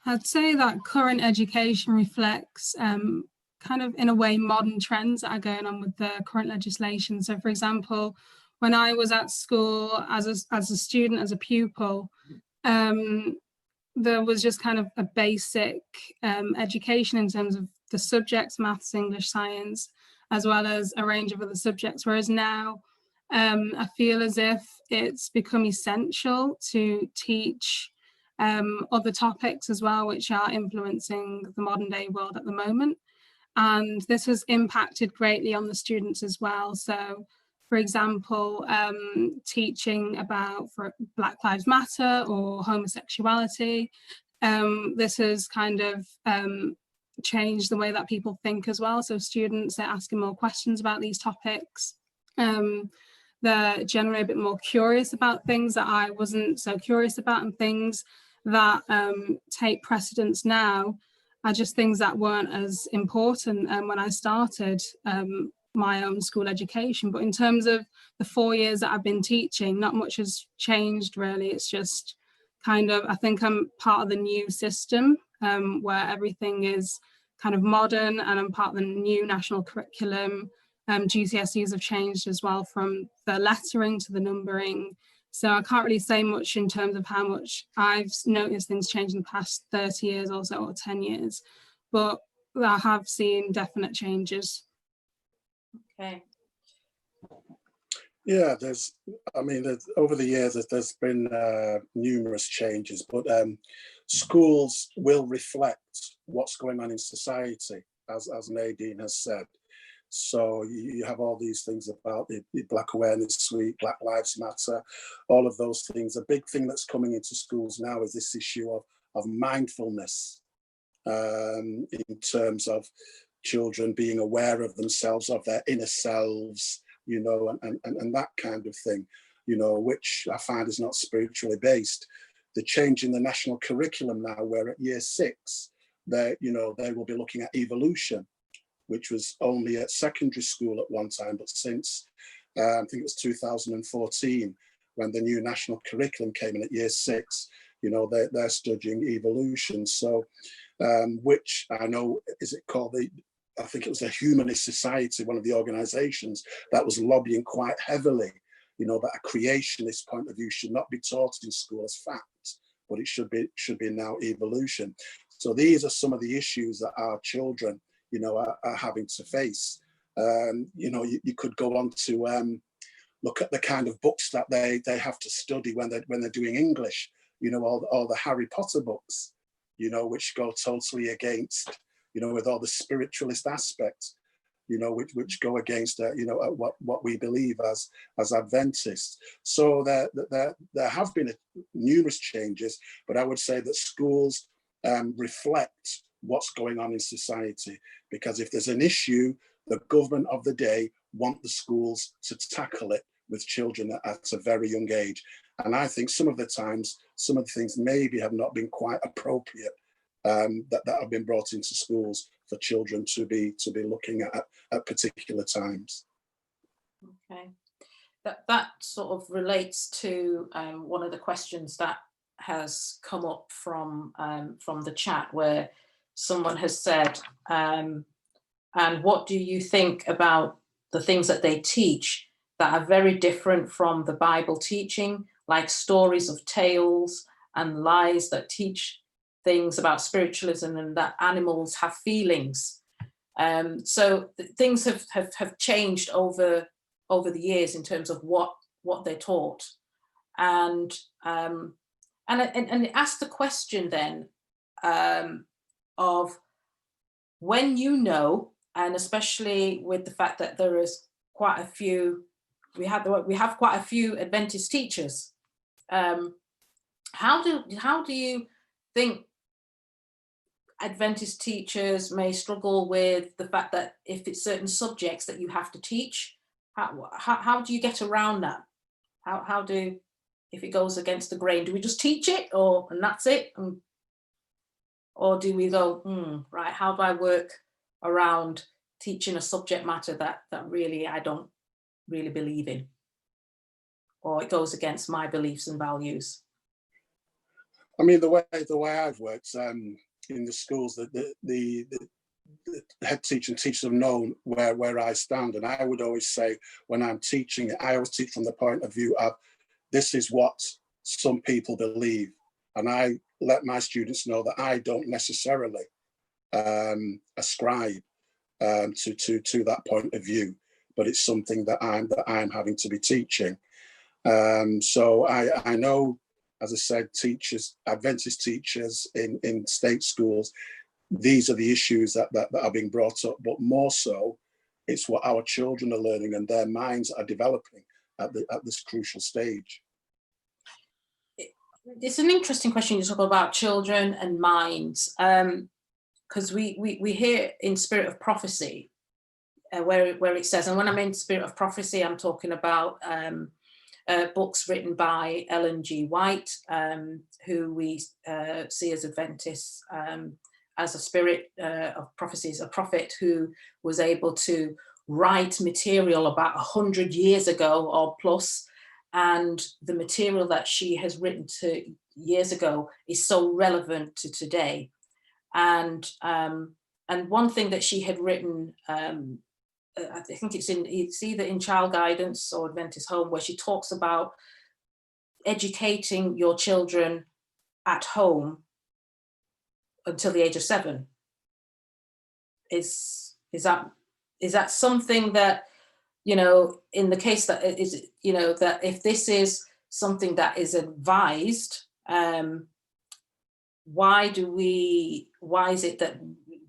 I'd say that current education reflects kind of, in a way, modern trends that are going on with the current legislation. So, for example, when I was at school as a student, as a pupil, there was just kind of a basic education in terms of the subjects, maths, English, science, as well as a range of other subjects. Whereas now, I feel as if it's become essential to teach other topics as well, which are influencing the modern day world at the moment. And this has impacted greatly on the students as well. So, for example, teaching about Black Lives Matter or homosexuality, this has kind of changed the way that people think as well. So students are asking more questions about these topics. They're generally a bit more curious about things that I wasn't so curious about, and things that take precedence now are just things that weren't as important when I started my own school education. But in terms of the 4 years that I've been teaching, not much has changed really. It's just kind of, I think I'm part of the new system where everything is kind of modern, and I'm part of the new national curriculum. GCSEs have changed as well, from the lettering to the numbering. So I can't really say much in terms of how much I've noticed things change in the past 30 years or so, or 10 years, but I have seen definite changes. Okay. Yeah, over the years, there's been numerous changes, but schools will reflect what's going on in society, as Nadine has said. So you have all these things about the Black Awareness Week, Black Lives Matter, all of those things. A big thing that's coming into schools now is this issue of mindfulness, in terms of children being aware of themselves, of their inner selves, you know, and that kind of thing, you know, which I find is not spiritually based. The change in the national curriculum now, where at year 6, they will be looking at evolution, which was only at secondary school at one time, but since I think it was 2014, when the new national curriculum came in at year 6, you know, they're studying evolution. So, which I know, is it called I think it was the Humanist Society, one of the organizations that was lobbying quite heavily, you know, that a creationist point of view should not be taught in school as fact, but it should be now evolution. So these are some of the issues that our children, you know, are having to face. You know, you could go on to look at the kind of books that they have to study when they're doing English. You know, all the Harry Potter books, you know, which go totally against, you know, with all the spiritualist aspects, you know, which go against, you know, what we believe as Adventists. So there have been numerous changes, but I would say that schools reflect what's going on in society, because if there's an issue, the government of the day want the schools to tackle it with children at a very young age. And I think some of the times, some of the things maybe have not been quite appropriate, that have been brought into schools for children to be looking at particular times. Okay, that sort of relates to one of the questions that has come up from the chat, where someone has said, and what do you think about the things that they teach that are very different from the Bible teaching, like stories of tales and lies that teach things about spiritualism and that animals have feelings? So things have changed over the years in terms of what they're taught, and it asks the question then of when you know, and especially with the fact that there is quite a few, we have quite a few Adventist teachers. How do you think Adventist teachers may struggle with the fact that if it's certain subjects that you have to teach, how do you get around that? How do, if it goes against the grain, do we just teach it and that's it? Or do we go, right, how do I work around teaching a subject matter that really I don't really believe in, or it goes against my beliefs and values? I mean, the way I've worked in the schools, the head teacher and teachers have known where I stand, and I would always say when I'm teaching it, I always teach from the point of view of this is what some people believe, and I let my students know that I don't necessarily ascribe to that point of view, but it's something that I'm having to be teaching. So I know, as I said, teachers, Adventist teachers in state schools, these are the issues that are being brought up, but more so, it's what our children are learning and their minds are developing at this crucial stage. It's an interesting question you talk about children and minds, because we hear in Spirit of Prophecy, where it says, and when I'm in Spirit of Prophecy, I'm talking about books written by Ellen G. White, who we see as Adventists, as a spirit of prophecy, as a prophet who was able to write material about 100 years ago or plus, and the material that she has written years ago is so relevant to today. And one thing that she had written, I think it's either in Child Guidance or Adventist Home, where she talks about educating your children at home until the age of 7? Is that something that, you know, in the case that is, you know, that if this is something that is advised, why is it that,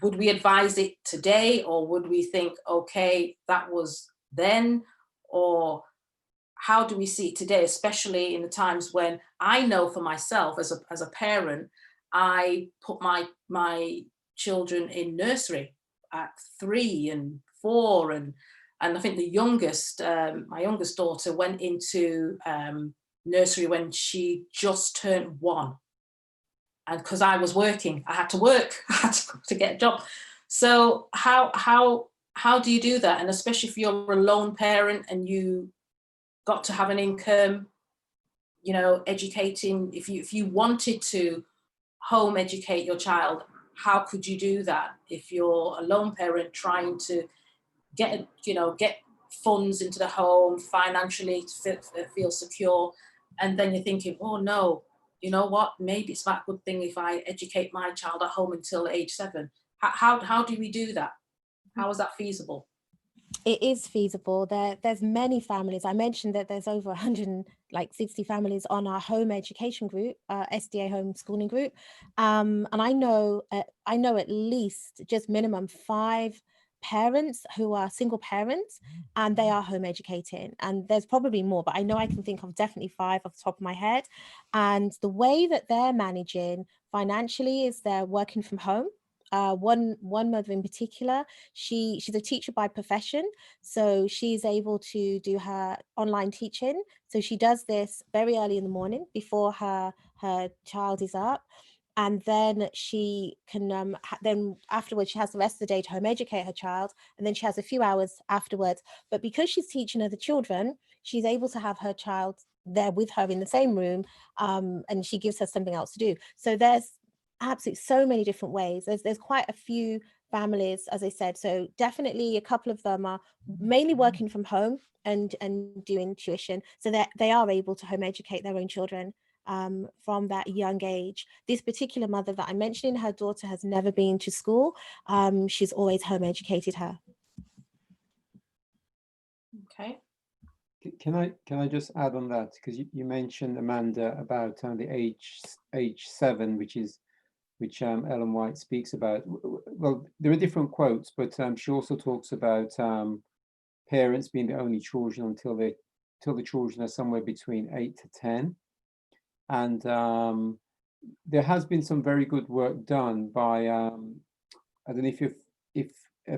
would we advise it today, or would we think, okay, that was then? Or how do we see it today, especially in the times when I know for myself as a parent, I put my children in nursery at 3 and 4, and I think the youngest, my youngest daughter went into nursery when she just turned 1. And because I was working, I had to work, I had to get a job. So how do you do that? And especially if you're a lone parent and you got to have an income, you know, educating, if you wanted to home educate your child, how could you do that if you're a lone parent trying to get funds into the home financially to feel secure, and then you're thinking, oh no, you know what, maybe it's not a good thing if I educate my child at home until age 7. How do we do that? How is that feasible? It is feasible. There's many families. I mentioned that there's over 160 families on our home education group, SDA homeschooling group, and I know at least just minimum 5 parents who are single parents, and they are home educating. And there's probably more, but I know I can think of definitely 5 off the top of my head. And the way that they're managing financially is they're working from home. One mother in particular, she's a teacher by profession, so she's able to do her online teaching. So she does this very early in the morning before her child is up, and then she can then afterwards she has the rest of the day to home educate her child, and then she has a few hours afterwards. But because she's teaching other children, she's able to have her child there with her in the same room, and she gives her something else to do. So there's absolutely so many different ways. There's quite a few families, as I said, so definitely a couple of them are mainly working from home and doing tuition, so that they are able to home educate their own children from that young age. This particular mother that I'm mentioning, her daughter has never been to school. She's always home educated her. Okay. Can I just add on that, because you mentioned, Amanda, about the age 7, which Ellen White speaks about. Well, there are different quotes, but she also talks about parents being the only children until the children are somewhere between 8 to 10. And there has been some very good work done by, I don't know if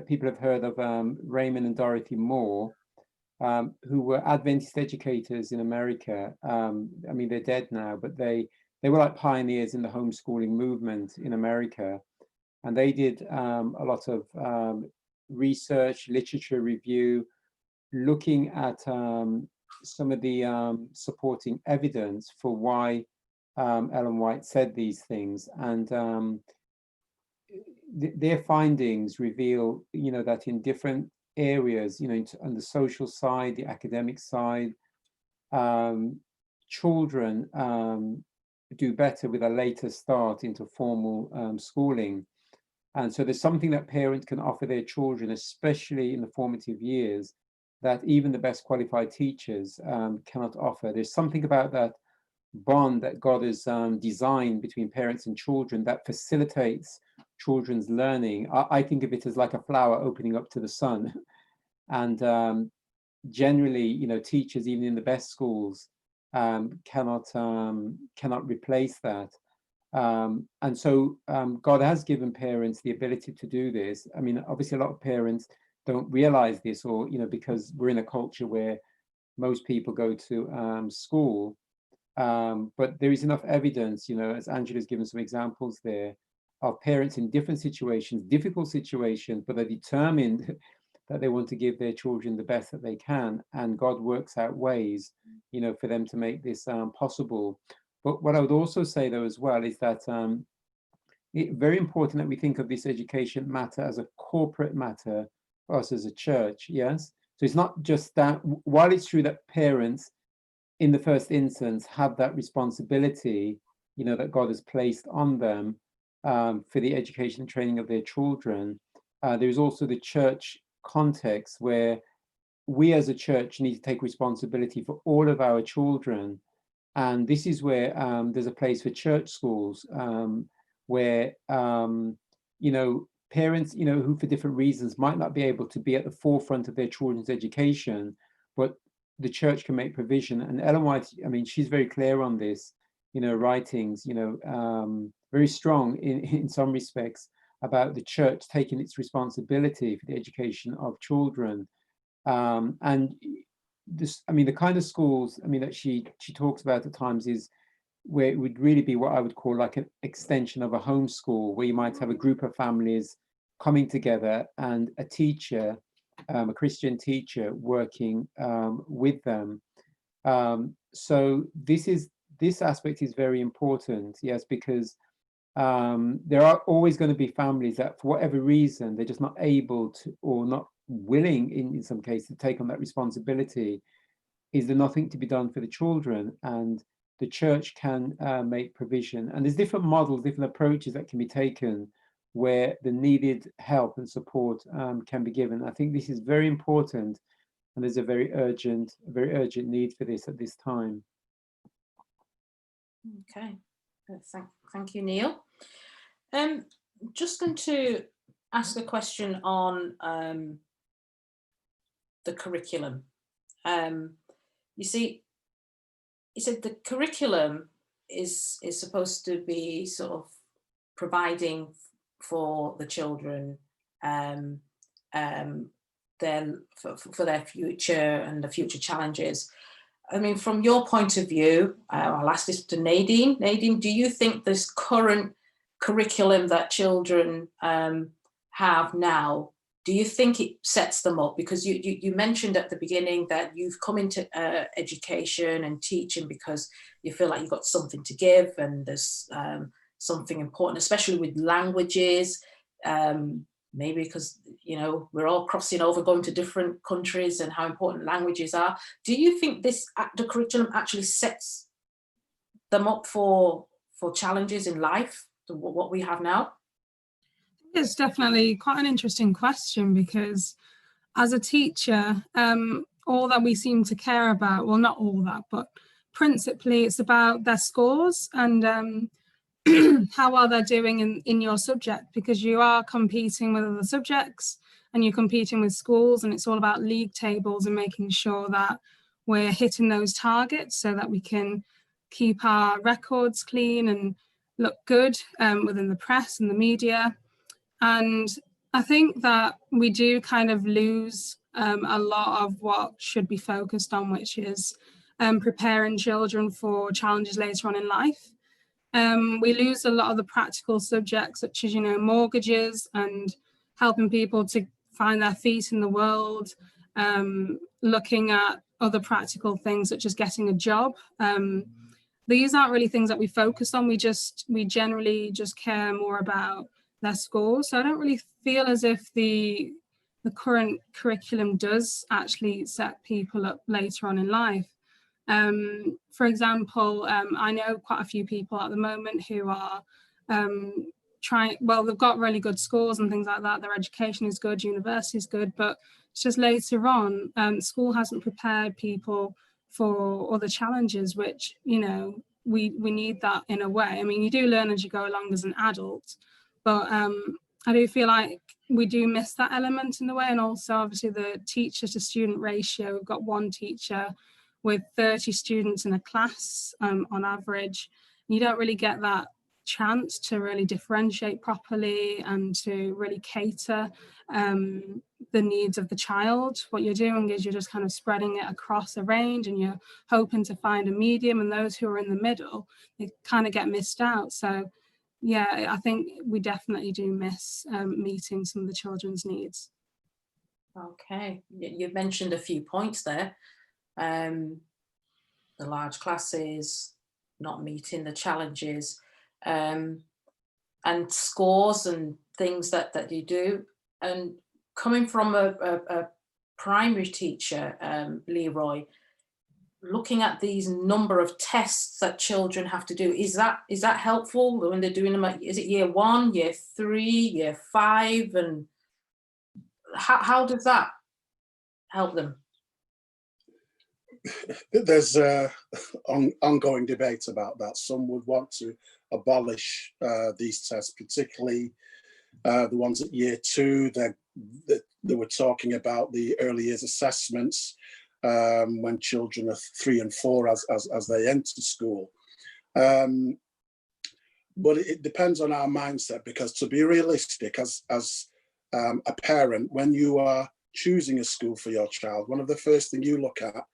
people have heard of Raymond and Dorothy Moore, who were Adventist educators in America. I mean, they're dead now, but they were like pioneers in the homeschooling movement in America. And they did a lot of research, literature review, looking at some of the supporting evidence for why Ellen White said these things. And their findings reveal, that in different areas, on the social side, the academic side, children do better with a later start into formal schooling. And so there's something that parents can offer their children, especially in the formative years, that even the best qualified teachers cannot offer. There's something about that bond that God has designed between parents and children that facilitates children's learning. I think of it as like a flower opening up to the sun. And generally, teachers, even in the best schools, cannot replace that. And so God has given parents the ability to do this. I mean, obviously, a lot of parents don't realize this, or because we're in a culture where most people go to school. But there is enough evidence, as Angela's given some examples there, of parents in different situations, difficult situations, but are determined that they want to give their children the best that they can, and God works out ways, for them to make this possible. But what I would also say, though, as well, is that it's very important that we think of this education matter as a corporate matter for us as a church. Yes, so it's not just that. While it's true that parents in the first instance, have that responsibility, you know, that God has placed on them for the education and training of their children. There's also the church context where we as a church need to take responsibility for all of our children. And this is where there's a place for church schools where, you know, parents, you know, who for different reasons might not be able to be at the forefront of their children's education, but the church can make provision. And Ellen White, I mean, she's very clear on this, you know, writings, you know, very strong in some respects about the church taking its responsibility for the education of children. And this, I mean, the kind of schools, I mean, that she talks about at times is where it would really be what I would call like an extension of a homeschool, where you might have a group of families coming together and a teacher, a Christian teacher, working with them. So this aspect is very important, yes, because there are always going to be families that, for whatever reason, they're just not able to, or not willing in some cases, to take on that responsibility. Is there nothing to be done for the children? And the church can make provision. And there's different models, different approaches that can be taken where the needed help and support can be given. I think this is very important, and there's a very urgent need for this at this time. Okay, thank you, Neil. Just going to ask a question on the curriculum. You see, you said the curriculum is supposed to be sort of providing for the children then for their future and the future challenges. I mean, from your point of view, I'll ask this to Nadine. Nadine, do you think this current curriculum that children have now, do you think it sets them up? Because you mentioned at the beginning that you've come into education and teaching because you feel like you've got something to give, and there's something important, especially with languages, maybe because, you know, we're all crossing over, going to different countries, and how important languages are. Do you think the curriculum actually sets them up for challenges in life, what we have now? It's definitely quite an interesting question, because as a teacher, all that we seem to care about, well, not all that, but principally it's about their scores and how well they're doing in your subject, because you are competing with other subjects and you're competing with schools, and it's all about league tables and making sure that we're hitting those targets so that we can keep our records clean and look good within the press and the media. And I think that we do kind of lose a lot of what should be focused on, which is preparing children for challenges later on in life. We lose a lot of the practical subjects, such as, you know, mortgages and helping people to find their feet in the world, looking at other practical things, such as getting a job. These aren't really things that we focus on. We generally just care more about their scores. So I don't really feel as if the current curriculum does actually set people up later on in life. For example, I know quite a few people at the moment who are they've got really good scores and things like that. Their education is good, university is good, but it's just later on, school hasn't prepared people for other challenges, which, you know, we need that in a way. I mean, you do learn as you go along as an adult, but I do feel like we do miss that element in the way. And also, obviously, the teacher to student ratio, we've got one teacher with 30 students in a class on average. You don't really get that chance to really differentiate properly and to really cater the needs of the child. What you're doing is you're just kind of spreading it across a range, and you're hoping to find a medium, and those who are in the middle, they kind of get missed out. So yeah, I think we definitely do miss meeting some of the children's needs. Okay, you've mentioned a few points there. The large classes, not meeting the challenges, and scores and things that you do. And coming from a primary teacher, Leroy, looking at these number of tests that children have to do, is that helpful when they're doing them is it year 1, year 3, year 5, and how does that help them? There's ongoing debate about that. Some would want to abolish these tests, particularly the ones at year 2. They were talking about the early years assessments when children are 3 and 4 as they enter school. But it depends on our mindset, because to be realistic, as a parent, when you are choosing a school for your child, one of the first things you look at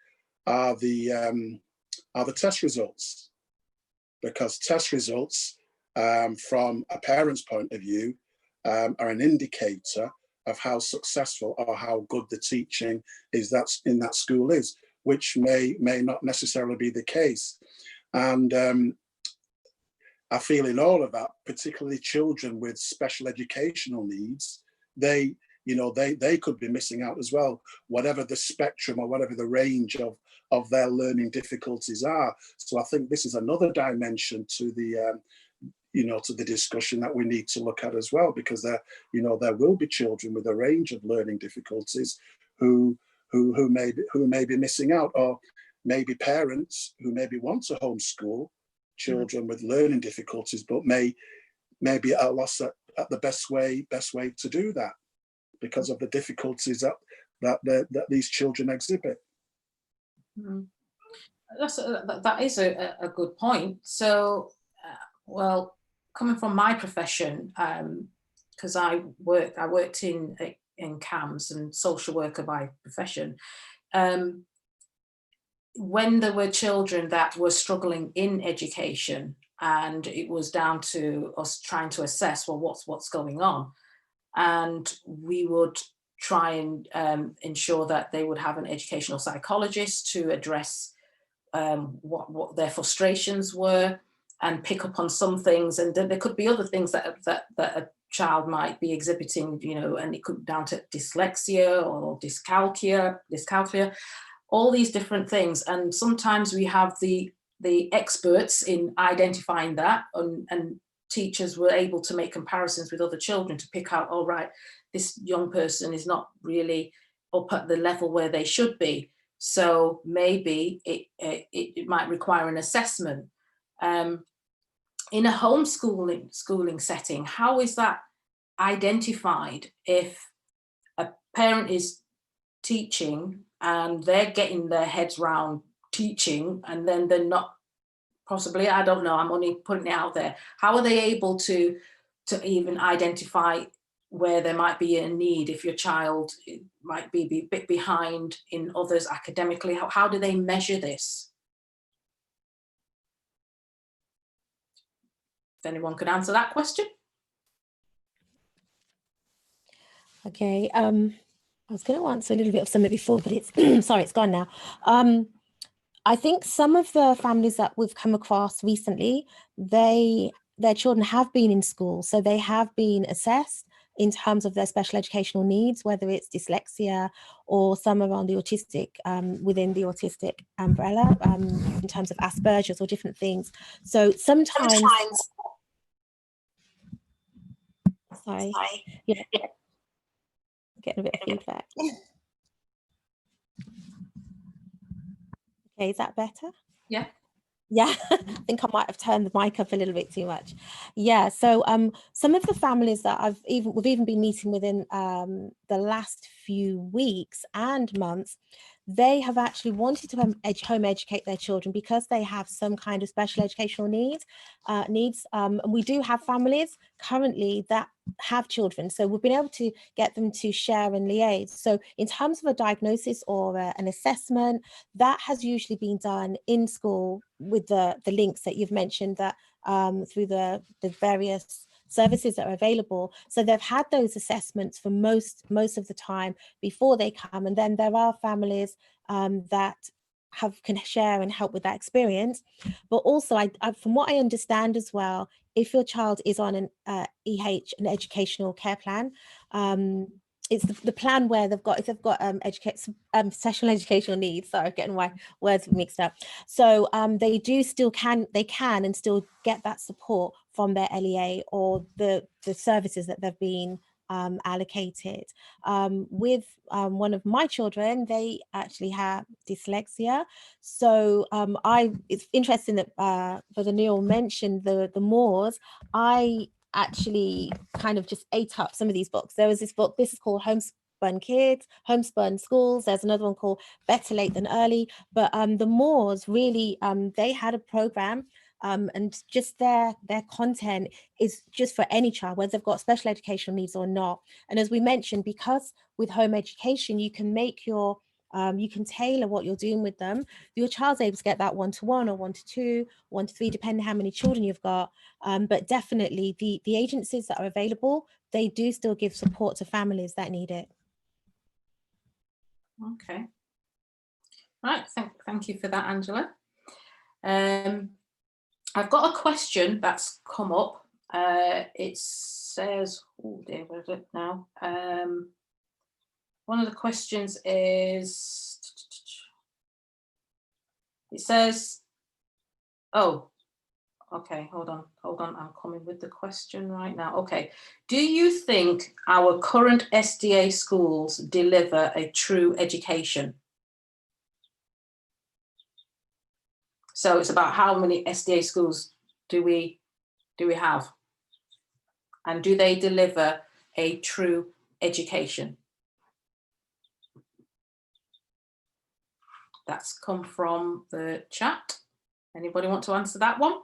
are the test results, because test results from a parent's point of view are an indicator of how successful or how good the teaching is that's in that school is, which may not necessarily be the case. And I feel in all of that, particularly children with special educational needs, they could be missing out as well, whatever the spectrum or whatever the range of their learning difficulties are. So I think this is another dimension to the to the discussion that we need to look at as well, because there will be children with a range of learning difficulties who may be missing out, or maybe parents who maybe want to homeschool children with learning difficulties, but may be at a loss at the best way to do that because of the difficulties that these children exhibit. That is a good point. So, well, coming from my profession, because I worked in CAMHS and social worker by profession. When there were children that were struggling in education, and it was down to us trying to assess, well, what's going on, and we would try and ensure that they would have an educational psychologist to address what their frustrations were and pick up on some things, and there could be other things that a child might be exhibiting, and it could be down to dyslexia or dyscalculia, all these different things. And sometimes we have the experts in identifying that, and teachers were able to make comparisons with other children to pick out, all right, this young person is not really up at the level where they should be. So maybe it might require an assessment. In a homeschooling setting, how is that identified if a parent is teaching and they're getting their heads round teaching, and then they're not, possibly, I don't know, I'm only putting it out there. How are they able to even identify where there might be a need if your child might be a bit behind in others academically? How do they measure this? If anyone could answer that question. Okay, I was going to answer a little bit of some of it before, but it's sorry, it's gone now. I think some of the families that we've come across recently, their children have been in school, so they have been assessed in terms of their special educational needs, whether it's dyslexia or some around the autistic, within the autistic umbrella, in terms of Asperger's or different things. So sometimes sorry, yeah, getting a bit of feedback. Okay, is that better? Yeah. Yeah, I think I might have turned the mic up a little bit too much. Yeah, so some of the families that we've even been meeting within the last few weeks and months, they have actually wanted to home educate their children because they have some kind of special educational needs. And we do have families currently that have children, so we've been able to get them to share and liaise. So in terms of a diagnosis or an assessment, that has usually been done in school with the links that you've mentioned, that through the various services that are available. So they've had those assessments for most of the time before they come, and then there are families that can share and help with that experience. But also, I from what I understand as well, if your child is on an EH, an educational care plan, it's the plan where they've got, if they've got special educational needs, sorry, getting my words mixed up. So they can and still get that support from their LEA or the services that they've been allocated. With one of my children, they actually have dyslexia. So it's interesting that Brother Neil mentioned the Moors. I actually kind of just ate up some of these books. There was this book, this is called Homespun Kids, Homespun Schools. There's another one called Better Late Than Early. But the Moors really, they had a program and just their content is just for any child, whether they've got special educational needs or not. And as we mentioned, because with home education, you can make your you can tailor what you're doing with them. Your child's able to get that 1-to-1 or 1-to-2, 1-to-3, depending how many children you've got. But definitely the agencies that are available, they do still give support to families that need it. Okay. Right, thank you for that, Angela. I've got a question that's come up. It says, oh dear, where is it now? One of the questions is, it says, oh, okay, hold on, I'm coming with the question right now. Okay, do you think our current SDA schools deliver a true education? So it's about how many SDA schools do we have? And do they deliver a true education? That's come from the chat. Anybody want to answer that one?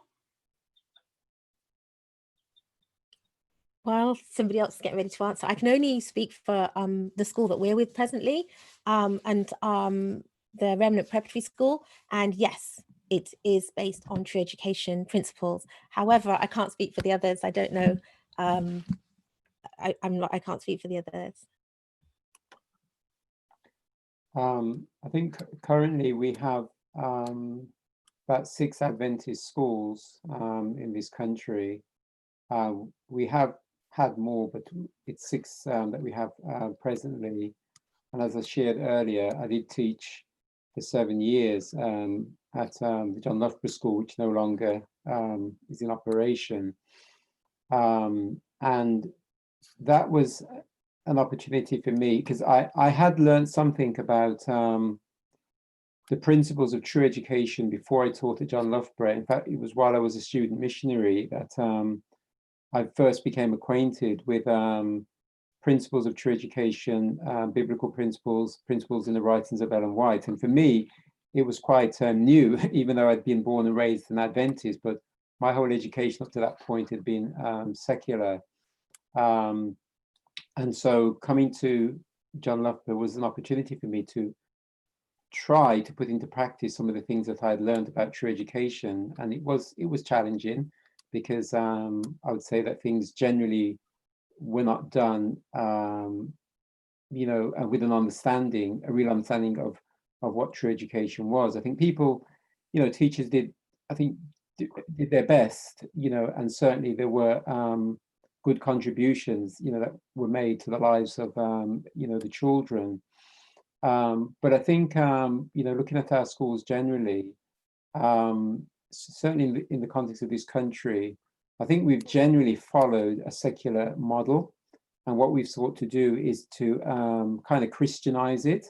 Well, somebody else is getting ready to answer. I can only speak for the school that we're with presently, and the Remnant Preparatory School. And yes, it is based on true education principles. However, I can't speak for the others. I don't know. I can't speak for the others. I think currently we have about 6 Adventist schools in this country. We have had more, but it's 6 that we have presently. And as I shared earlier, I did teach for 7 years at the John Loughborough School, which no longer is in operation. And that was an opportunity for me, because I had learned something about the principles of true education before I taught at John Loughborough. In fact, it was while I was a student missionary that I first became acquainted with principles of true education, biblical principles in the writings of Ellen White. And for me, it was quite new, even though I'd been born and raised an Adventist, but my whole education up to that point had been secular. And so coming to John Loughborough was an opportunity for me to try to put into practice some of the things that I had learned about true education. And it was challenging, because I would say that things generally were not done, you know, with an understanding, a real understanding of what true education was. I think people, you know, teachers did their best, you know, and certainly there were good contributions, you know, that were made to the lives of, you know, the children. But I think, you know, looking at our schools generally, certainly in the context of this country, I think we've generally followed a secular model. And what we've sought to do is to kind of Christianize it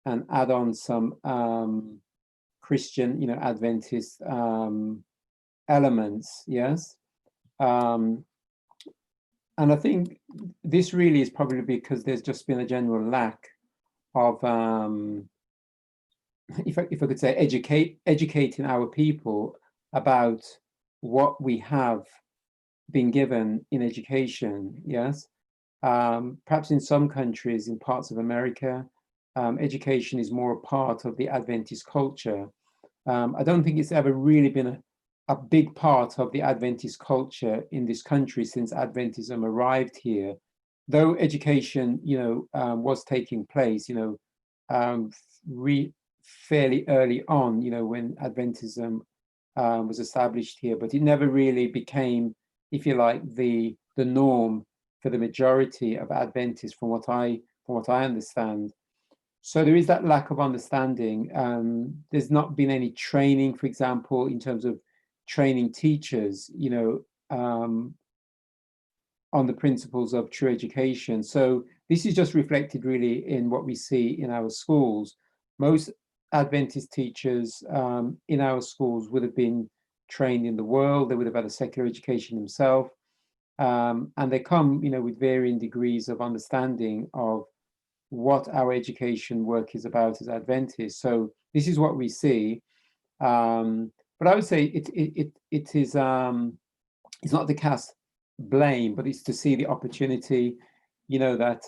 and add on some Christian, you know, Adventist elements, yes. And I think this really is probably because there's just been a general lack of, if I could say, educating our people about what we have been given in education, yes. Perhaps in some countries, in parts of America, education is more a part of the Adventist culture. I don't think it's ever really been a big part of the Adventist culture in this country since Adventism arrived here. Though education, you know, was taking place, you know, fairly early on, you know, when Adventism was established here, but it never really became, if you like, the norm for the majority of Adventists, from what I understand. So there is that lack of understanding. There's not been any training, for example, in terms of training teachers, you know, on the principles of true education. So this is just reflected really in what we see in our schools. Most Adventist teachers in our schools would have been trained in the world. They would have had a secular education themselves. And they come, you know, with varying degrees of understanding of what our education work is about as Adventists. So this is what we see. But I would say it is, it's not to cast blame, but it's to see the opportunity, you know, that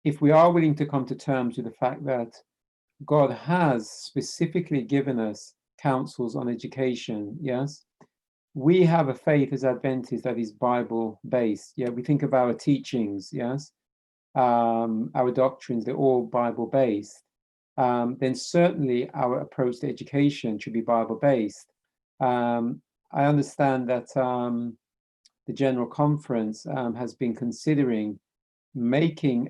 if we are willing to come to terms with the fact that God has specifically given us counsels on education, yes, we have a faith as Adventists that is Bible based. Yeah, we think of our teachings, yes, our doctrines, they're all Bible based. Then certainly our approach to education should be Bible based. I understand that the General Conference has been considering making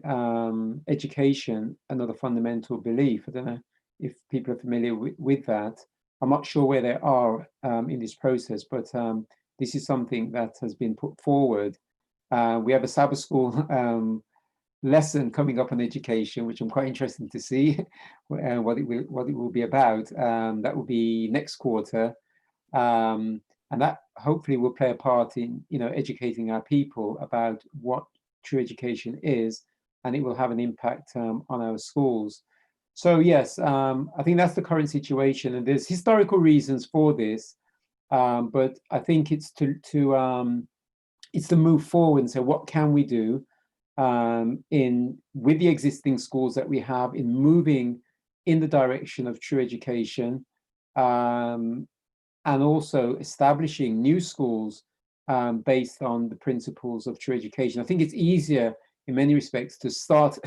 education another fundamental belief. I don't know if people are familiar with that. I'm not sure where they are in this process, but this is something that has been put forward. We have a Sabbath school lesson coming up on education, which I'm quite interested to see what it will be about. That will be next quarter, and that hopefully will play a part in, you know, educating our people about what true education is, and it will have an impact on our schools. So yes, I think that's the current situation, and there's historical reasons for this, but I think it's to move forward and say, what can we do with the existing schools that we have, in moving in the direction of true education, and also establishing new schools based on the principles of true education. I think it's easier in many respects to start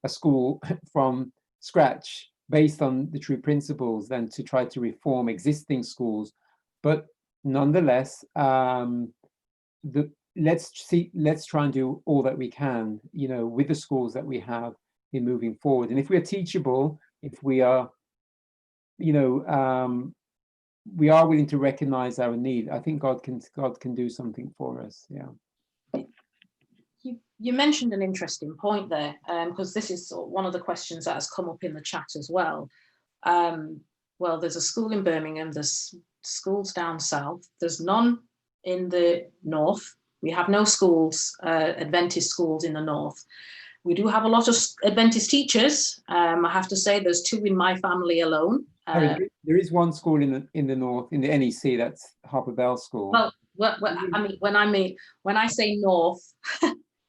a school from scratch based on the true principles than to try to reform existing schools. But nonetheless, let's try and do all that we can, you know, with the schools that we have in moving forward. And if we are teachable, if we are, you know, we are willing to recognize our need, I think God can do something for us. Yeah. You mentioned an interesting point there, because this is one of the questions that has come up in the chat as well. Well, there's a school in Birmingham, there's schools down south, there's none in the north. We have no schools, Adventist schools in the north. We do have a lot of Adventist teachers. I have to say there's 2 in my family alone. There is one school in the north, in the NEC, that's Harper Bell School. Well, I mean, when I say north,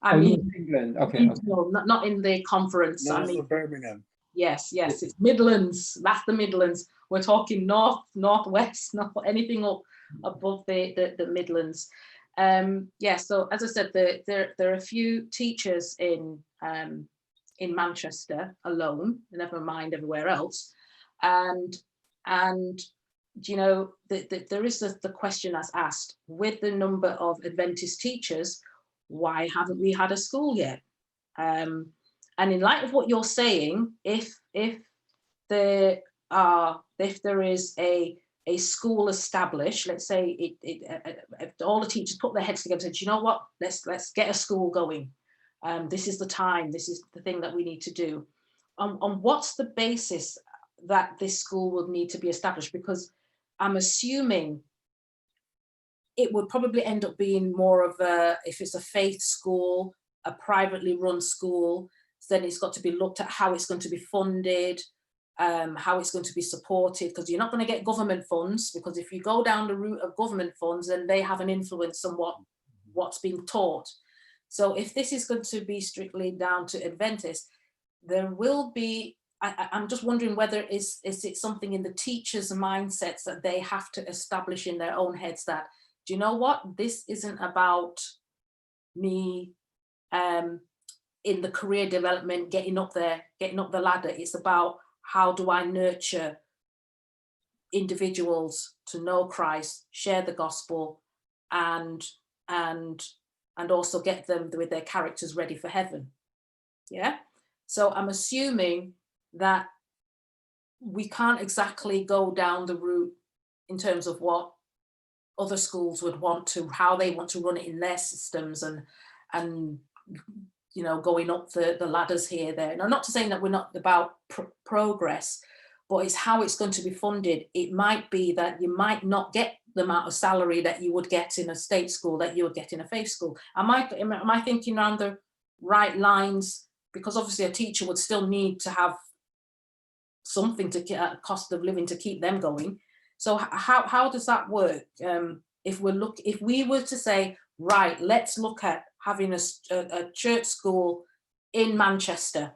I mean North England. Okay. No, not in the conference. North I mean, of Birmingham. Yes, it's Midlands. That's the Midlands. We're talking north, northwest, not anything up above the Midlands. Yeah. So as I said, there are a few teachers in Manchester alone, never mind everywhere else, and you know, there is the question that's asked, with the number of Adventist teachers, why haven't we had a school yet? And in light of what you're saying, if there is a school established, let's say if all the teachers put their heads together and said, you know what, let's get a school going. This is the time, this is the thing that we need to do. On what's the basis that this school would need to be established? Because I'm assuming it would probably end up being more of a, if it's a faith school, a privately run school, then it's got to be looked at how it's going to be funded, how it's going to be supported, because you're not going to get government funds, because if you go down the route of government funds, then they have an influence on what's being taught. So if this is going to be strictly down to Adventists, there will be, I'm just wondering whether is it something in the teachers' mindsets that they have to establish in their own heads that, do you know what, this isn't about me in the career development, getting up the ladder. It's about how do I nurture individuals to know Christ, share the gospel, and and also get them with their characters ready for heaven. Yeah. So I'm assuming that we can't exactly go down the route in terms of what other schools would want to, how they want to run it in their systems, and you know, going up the ladders here, there. Now, not to say that we're not about progress, but it's how it's going to be funded. It might be that you might not get the amount of salary that you would get in a state school that you would get in a faith school. Am I thinking around the right lines? Because obviously a teacher would still need to have something to get a cost of living to keep them going. So how does that work? If we were to say, right, let's look at having a church school in Manchester,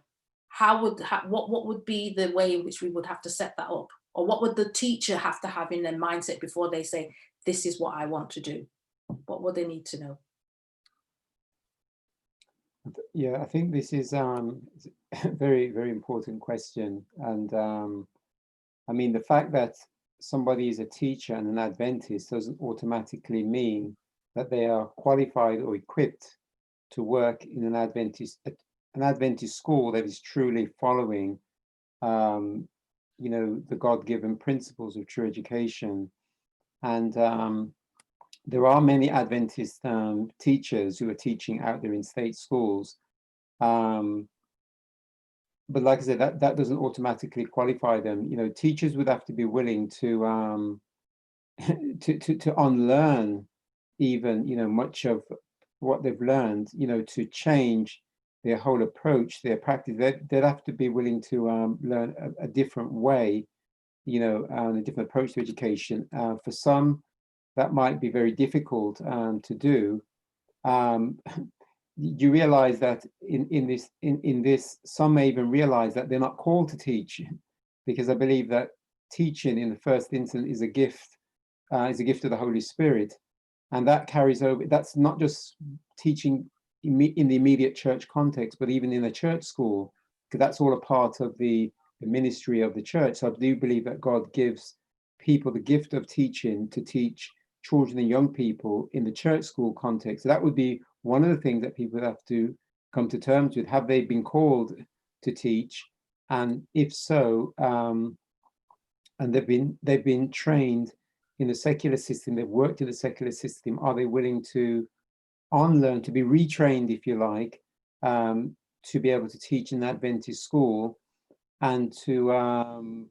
what would be the way in which we would have to set that up? Or what would the teacher have to have in their mindset before they say, this is what I want to do? What would they need to know? Yeah, I think this is a very, very important question. And I mean, the fact that somebody is a teacher and an Adventist doesn't automatically mean that they are qualified or equipped to work in an Adventist school that is truly following, you know, the God-given principles of true education. And there are many Adventist teachers who are teaching out there in state schools. But like I said, that doesn't automatically qualify them. You know, teachers would have to be willing to to unlearn even, you know, much of what they've learned, you know, to change their whole approach, their practice. They'd have to be willing to learn a different way, you know, a different approach to education. For some, that might be very difficult to do. You realize that in this, some may even realize that they're not called to teach, because I believe that teaching in the first instance is a gift of the Holy Spirit, and that carries over. That's not just teaching in the immediate church context, but even in a church school, because that's all a part of the ministry of the church. So I do believe that God gives people the gift of teaching to teach children and young people in the church school context. So that would be one of the things that people have to come to terms with. Have they been called to teach? And if so, and they've been trained in the secular system, they've worked in the secular system, are they willing to unlearn, to be retrained, if you like, to be able to teach in an Adventist school, and to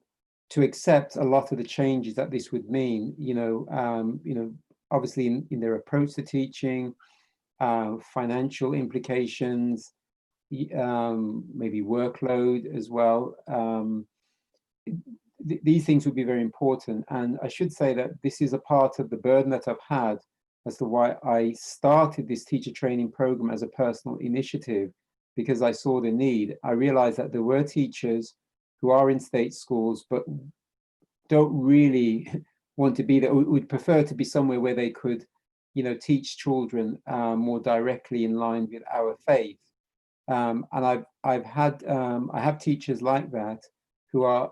accept a lot of the changes that this would mean, you know, obviously in their approach to teaching, financial implications, maybe workload as well. These things would be very important. And I should say that this is a part of the burden that I've had as to why I started this teacher training program as a personal initiative, because I saw the need. I realized that there were teachers who are in state schools, but don't really want to be there, would prefer to be somewhere where they could, you know, teach children more directly in line with our faith. And I have teachers like that who are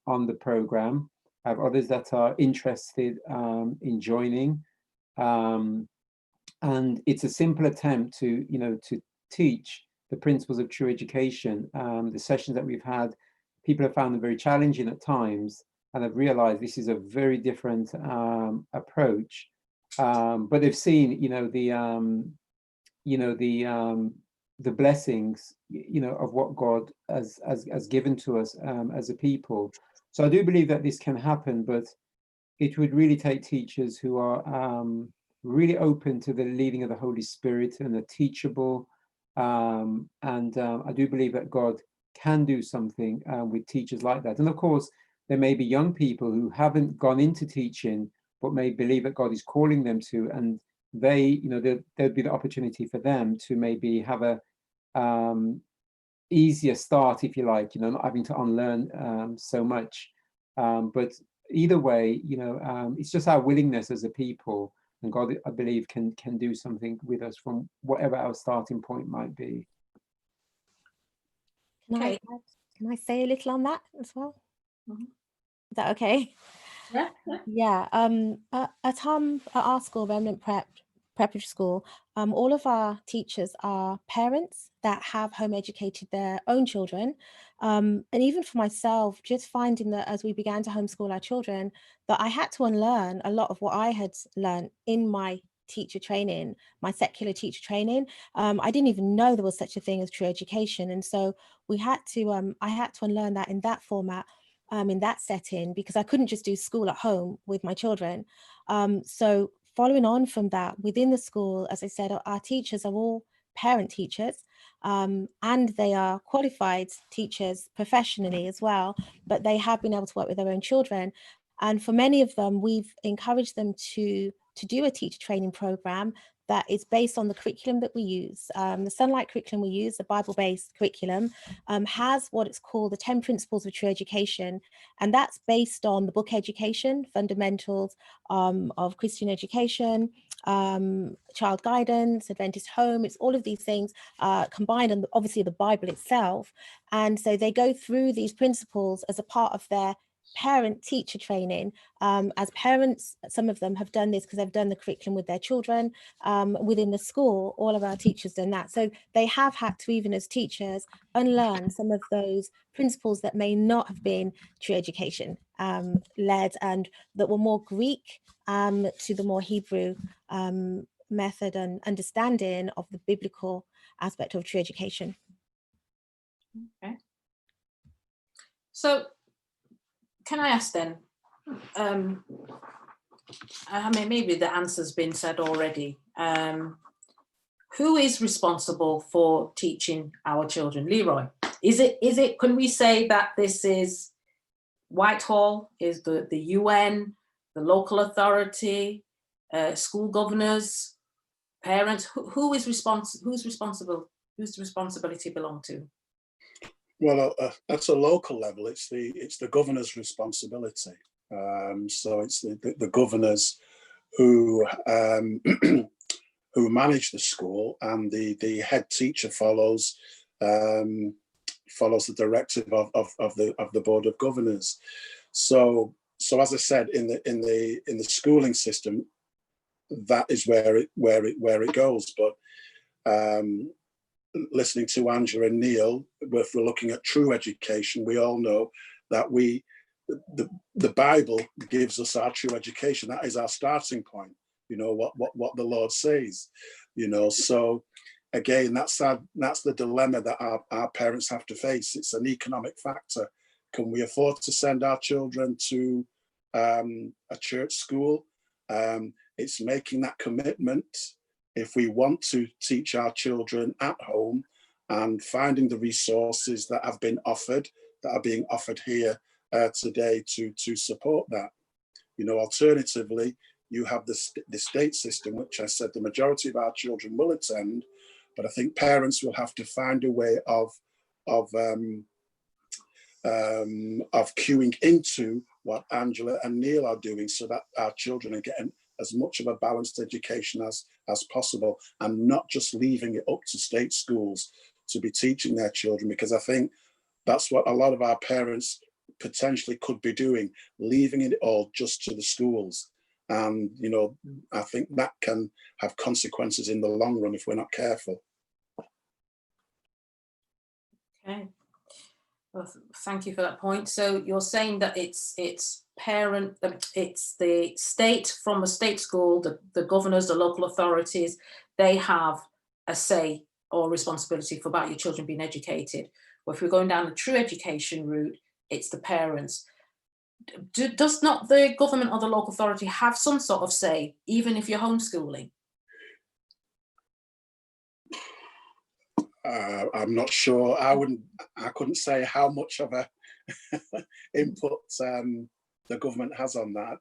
on the program. I have others that are interested in joining. And it's a simple attempt to, you know, to teach the principles of true education. The sessions that we've had, people have found them very challenging at times, and have realized this is a very different approach. But they've seen, you know, the blessings, you know, of what God has given to us as a people. So I do believe that this can happen, but it would really take teachers who are really open to the leading of the Holy Spirit and are teachable. And I do believe that God can do something with teachers like that. And of course, there may be young people who haven't gone into teaching, but may believe that God is calling them to, and they, you know, there'd be the opportunity for them to maybe have a easier start, if you like, you know, not having to unlearn so much. But either way, you know, it's just our willingness as a people, and God, I believe, can do something with us from whatever our starting point might be. Okay. Can I say a little on that as well? Mhm. Is that okay? Yeah. Yeah. At our school, Remnant Prep, preparatory school, all of our teachers are parents that have home educated their own children. And even for myself, just finding that as we began to homeschool our children, that I had to unlearn a lot of what I had learned in my teacher training, my secular teacher training. I didn't even know there was such a thing as true education. And so we had to, I had to unlearn that in that format, in that setting, because I couldn't just do school at home with my children. So following on from that, within the school, as I said, our teachers are all parent teachers, and they are qualified teachers professionally as well, but they have been able to work with their own children. And for many of them, we've encouraged them to do a teacher training program that is based on the curriculum that we use. The Sunlight curriculum we use, the Bible-based curriculum, has what it's called the 10 Principles of True Education. And that's based on the book Education, Fundamentals of Christian Education, Child Guidance, Adventist Home. It's all of these things combined, and obviously the Bible itself. And so they go through these principles as a part of their parent teacher training. As parents, some of them have done this because they've done the curriculum with their children within the school. All of our teachers done that, so they have had to, even as teachers, unlearn some of those principles that may not have been true education led, and that were more Greek to the more Hebrew method and understanding of the biblical aspect of true education. Okay. So can I ask then, I mean, maybe the answer's been said already. Who is responsible for teaching our children? Leroy, is it, can we say that this is Whitehall, is the UN, the local authority, school governors, parents? Whose responsibility belong to? Well, at a local level, it's the governor's responsibility. So it's the governors who who manage the school, and the head teacher follows the directive of the board of governors. So as I said, in the schooling system, that is where it goes. But listening to Angela and Neil, if we're looking at true education, we all know that the Bible gives us our true education. That is our starting point. You know what the Lord says. You know, so again, that's the dilemma that our parents have to face. It's an economic factor. Can we afford to send our children to a church school? It's making that commitment. If we want to teach our children at home, and finding the resources that have been offered, that are being offered here today to support that. You know, alternatively, you have the state system, which I said the majority of our children will attend, but I think parents will have to find a way of queuing into what Angela and Neil are doing, so that our children are getting as much of a balanced education as possible, and not just leaving it up to state schools to be teaching their children, because I think that's what a lot of our parents potentially could be doing, leaving it all just to the schools. And, you know, I think that can have consequences in the long run if we're not careful. Okay. Well, thank you for that point. So you're saying that it's the state, from a state school, the governors, the local authorities, they have a say or responsibility for about your children being educated. Or if we're going down the true education route, it's the parents. Does not the government or the local authority have some sort of say, even if you're homeschooling? I'm not sure. I couldn't say how much of a input the government has on that.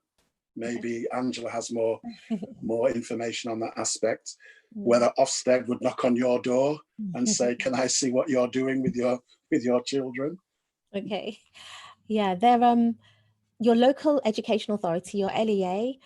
Maybe Angela has more information on that aspect. Whether Ofsted would knock on your door and say, "Can I see what you're doing with your children?" Okay, yeah, they're your local education authority, your LEA.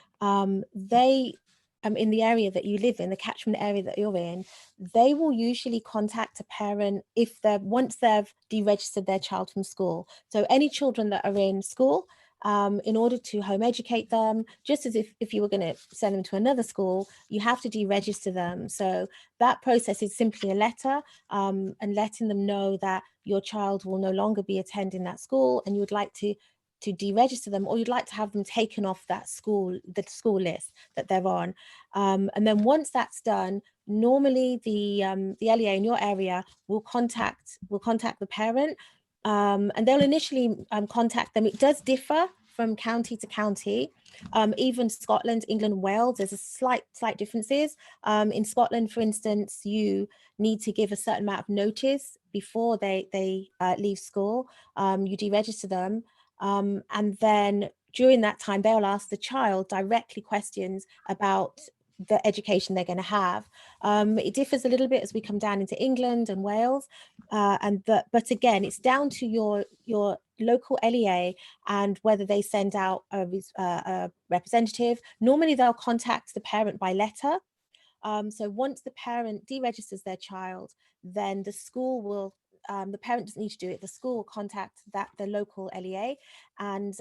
They in the area that you live in, the catchment area that you're in, they will usually contact a parent if once they've deregistered their child from school. So any children that are in school, in order to home educate them, just as if you were going to send them to another school, you have to deregister them. So that process is simply a letter and letting them know that your child will no longer be attending that school and you would like to deregister them, or you'd like to have them taken off that school, the school list that they're on. And then once that's done, normally the LEA in your area will contact the parent, and they'll initially contact them. It does differ from county to county. Even Scotland, England, Wales, there's a slight differences. In Scotland, for instance, you need to give a certain amount of notice before they leave school. You deregister them. And then during that time, they'll ask the child directly questions about the education they're going to have. It differs a little bit as we come down into England and Wales, but again, it's down to your local LEA and whether they send out a representative. Normally, they'll contact the parent by letter. So once the parent deregisters their child, then the school will. The parent doesn't need to do it. The school will contact the local LEA, and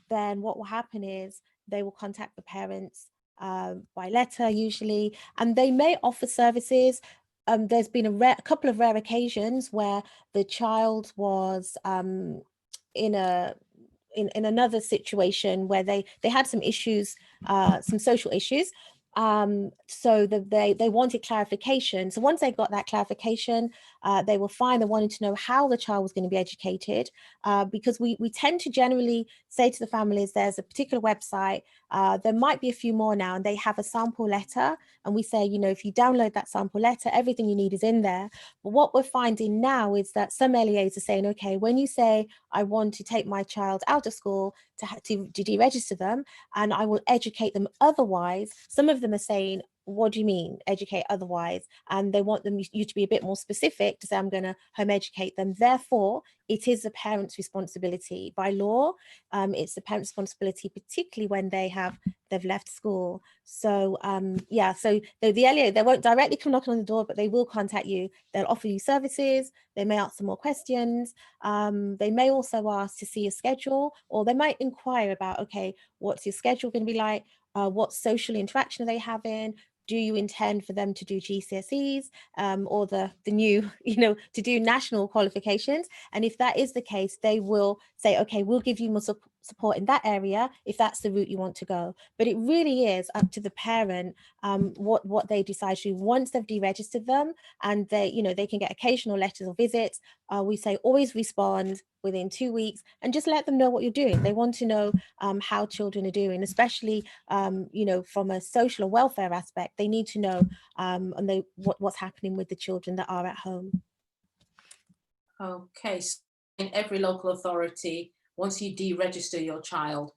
then what will happen is they will contact the parents by letter usually, and they may offer services. There's been a couple of rare occasions where the child was in another situation where they had some issues, some social issues. So they wanted clarification. So once they got that clarification, they were fine. They wanted to know how the child was going to be educated, because we tend to generally say to the families, there's a particular website, there might be a few more now, and they have a sample letter, and we say, you know, if you download that sample letter, everything you need is in there. But what we're finding now is that some LEAs are saying, okay, when you say I want to take my child out of school to deregister them, and I will educate them otherwise, some of them are saying, what do you mean educate otherwise? And they want you to be a bit more specific, to say I'm going to home educate them. Therefore, it is the parent's responsibility by law. It's the parent's responsibility, particularly when they've left school. So yeah, so the LEA, they won't directly come knocking on the door, but they will contact you. They'll offer you services. They may ask some more questions. They may also ask to see a schedule, or they might inquire about, okay, what's your schedule going to be like? What social interaction are they having? Do you intend for them to do GCSEs or the new, you know, to do national qualifications? And if that is the case, they will say, okay, we'll give you more support in that area if that's the route you want to go. But it really is up to the parent what they decide to do once they've deregistered them, and they, you know, they can get occasional letters or visits. We say always respond within 2 weeks and just let them know what you're doing. They want to know how children are doing, especially you know, from a social and welfare aspect. They need to know what's happening with the children that are at home. Okay, so in every local authority, once you deregister your child,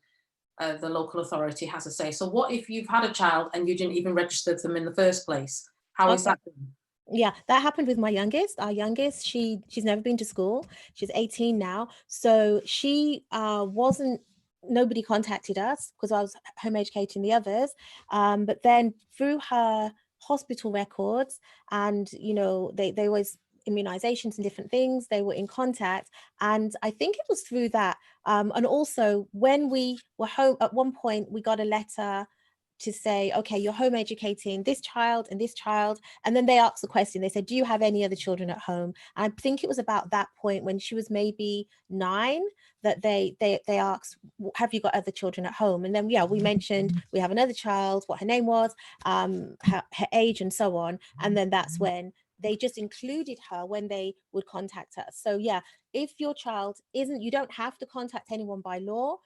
the local authority has a say. So what if you've had a child and you didn't even register them in the first place? How is that done? Yeah, that happened with my youngest. Our youngest, she's never been to school. She's 18 now. So she nobody contacted us because I was home educating the others. But then through her hospital records, and, you know, they always immunizations and different things, they were in contact. And I think it was through that. And also when we were home, at one point, we got a letter to say, okay, you're home educating this child and this child. And then they asked the question, they said, do you have any other children at home? And I think it was about that point when she was maybe 9 that they asked, have you got other children at home? And then, yeah, we mentioned we have another child, what her name was, her age and so on. And then that's when they just included her when they would contact us. So yeah, if your child isn't, you don't have to contact anyone by law,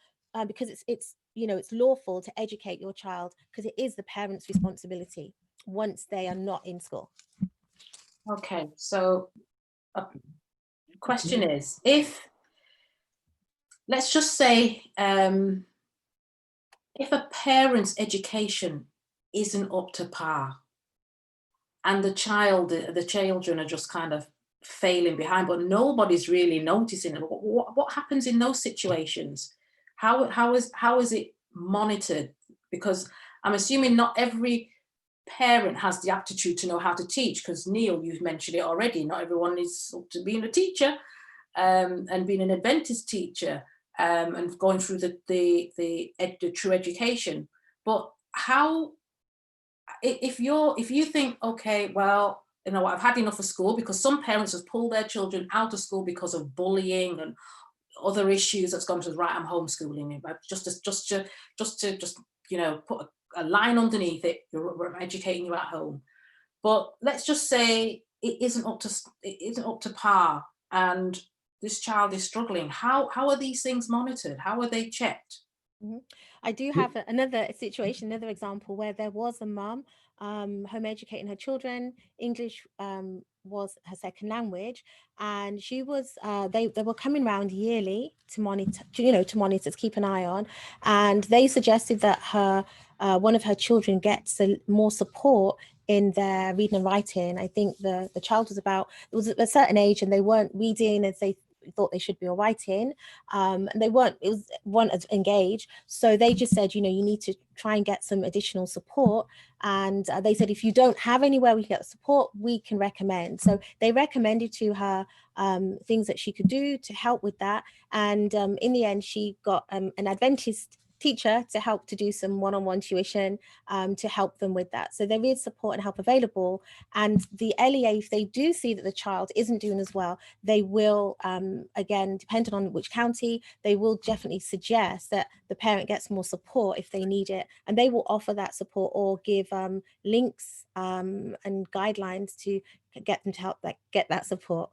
because it's you know, it's lawful to educate your child, because it is the parent's responsibility once they are not in school. Okay, so the question is, if, let's just say, if a parent's education isn't up to par and the children are just kind of failing behind, but nobody's really noticing it, what happens in those situations? How is it monitored? Because I'm assuming not every parent has the aptitude to know how to teach, because Neil, you've mentioned it already, not everyone is up to being a teacher and being an Adventist teacher. and going through the true education. But how, if you think, okay, well, you know, I've had enough of school, because some parents have pulled their children out of school because of bullying and other issues that's gone to, right, I'm homeschooling you, just to you know, put a line underneath it, we're educating you at home. But let's just say it isn't up to par, and this child is struggling. How are these things monitored? How are they checked? I do have another situation, another example where there was a mum home educating her children. English was her second language, and she was they were coming round yearly to monitor, to keep an eye on, and they suggested that her one of her children gets more support in their reading and writing. I think the child was a certain age and they weren't reading as they thought they should be, or writing, and they weren't as engaged. So they just said, you need to try and get some additional support. And they said, if you don't have anywhere we can get support, we can recommend. So they recommended to her things that she could do to help with that. And in the end, she got an Adventist teacher to help to do some one-on-one tuition to help them with that. So there is support and help available. And the LEA, if they do see that the child isn't doing as well, they will, again, depending on which county, they will definitely suggest that the parent gets more support if they need it. And they will offer that support or give links and guidelines to get them to help get that support.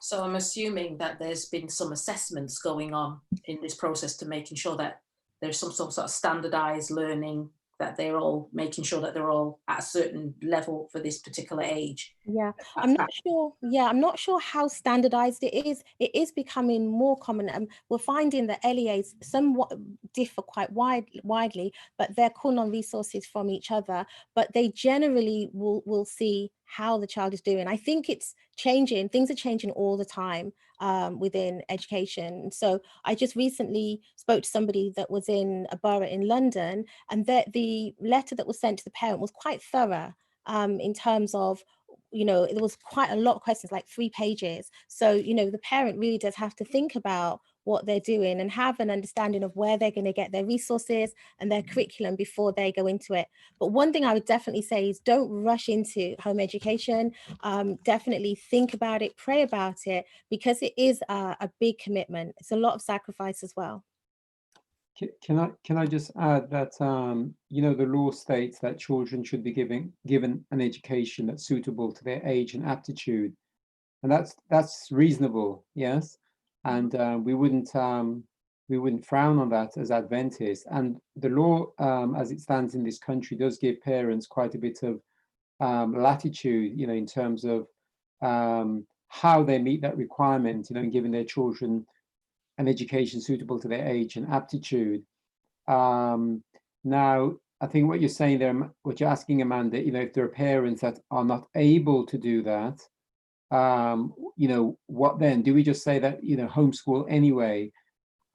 So I'm assuming that there's been some assessments going on in this process to making sure that there's some sort of standardized learning, that they're all making sure that they're all at a certain level for this particular age. Yeah, I'm not sure. Yeah, I'm not sure how standardized it is. It is becoming more common. We're finding that LEAs somewhat differ quite widely, but they're calling on resources from each other. But they generally will see how the child is doing. I think it's changing. Things are changing all the time within education. So I just recently spoke to somebody that was in a borough in London, and the letter that was sent to the parent was quite thorough in terms of, there was quite a lot of questions, like 3 pages. So, the parent really does have to think about what they're doing and have an understanding of where they're going to get their resources and their curriculum before they go into it. But one thing I would definitely say is don't rush into home education. Definitely think about it, pray about it, because it is a big commitment. It's a lot of sacrifice as well. Can I just add that the law states that children should be given an education that's suitable to their age and aptitude, and that's reasonable, yes, and we wouldn't frown on that as Adventists. And the law, as it stands in this country, does give parents quite a bit of latitude, in terms of how they meet that requirement, in giving their children an education suitable to their age and aptitude. Now, I think what you're saying there, what you're asking, Amanda, if there are parents that are not able to do that, what then? Do we just say that, homeschool anyway?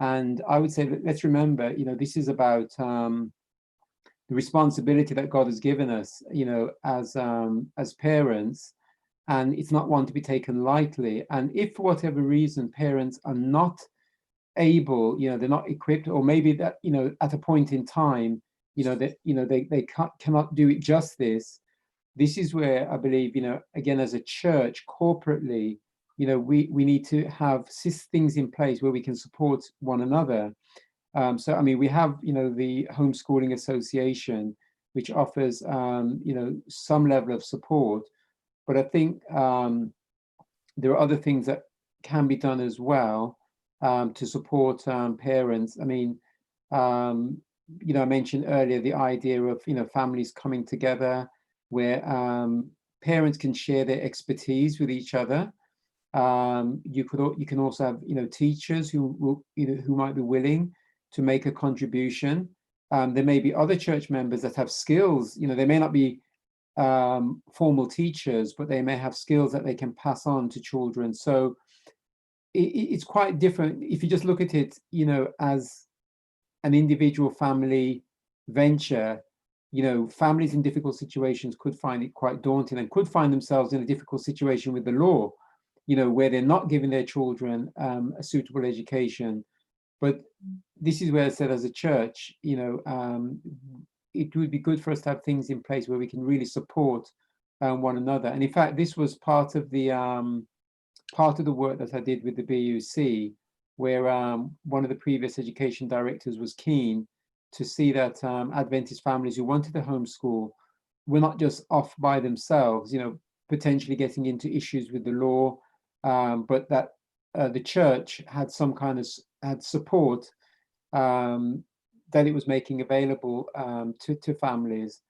And I would say that let's remember, this is about the responsibility that God has given us, as parents, and it's not one to be taken lightly. And if for whatever reason parents are not able, they're not equipped, or maybe that, at a point in time, they cannot do it justice. This is where I believe, again, as a church, corporately, we need to have things in place where we can support one another. So, I mean, we have, the Homeschooling Association, which offers, some level of support. But I think there are other things that can be done as well to support parents. I mean, I mentioned earlier the idea of, families coming together where parents can share their expertise with each other. You can also have, teachers who might be willing to make a contribution. There may be other church members that have skills. They may not be formal teachers, but they may have skills that they can pass on to children. So it's quite different if you just look at it, as an individual family venture. Families in difficult situations could find it quite daunting and could find themselves in a difficult situation with the law, where they're not giving their children a suitable education. But this is where I said, as a church, you know, it would be good for us to have things in place where we can really support one another. And in fact, this was part of the work that I did with the BUC, where one of the previous education directors was keen to see that Adventist families who wanted to homeschool were not just off by themselves, you know, potentially getting into issues with the law, but that the church had some kind of support that it was making available to families.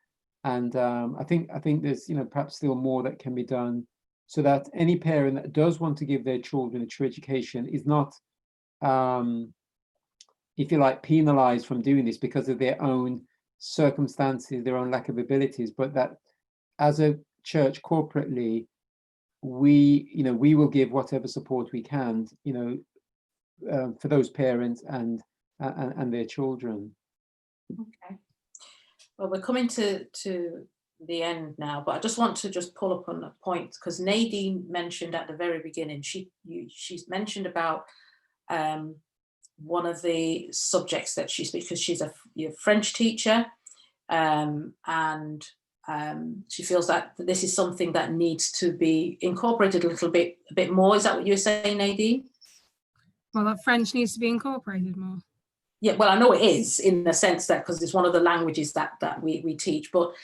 And I think there's, you know, perhaps still more that can be done, so that any parent that does want to give their children a true education is not, if you like, penalized from doing this because of their own circumstances, their own lack of abilities, but that as a church corporately, we will give whatever support we can, you know, for those parents and their children. Okay. Well, we're coming to the end now, but I just want to pull up on a point, because Nadine mentioned at the very beginning, she's mentioned about one of the subjects that she speaks, because she's a French teacher, and she feels that this is something that needs to be incorporated a bit more. Is that what you were saying, Nadine? Well, that French needs to be incorporated more. Yeah, well, I know it is, in the sense that, because it's one of the languages that we teach, but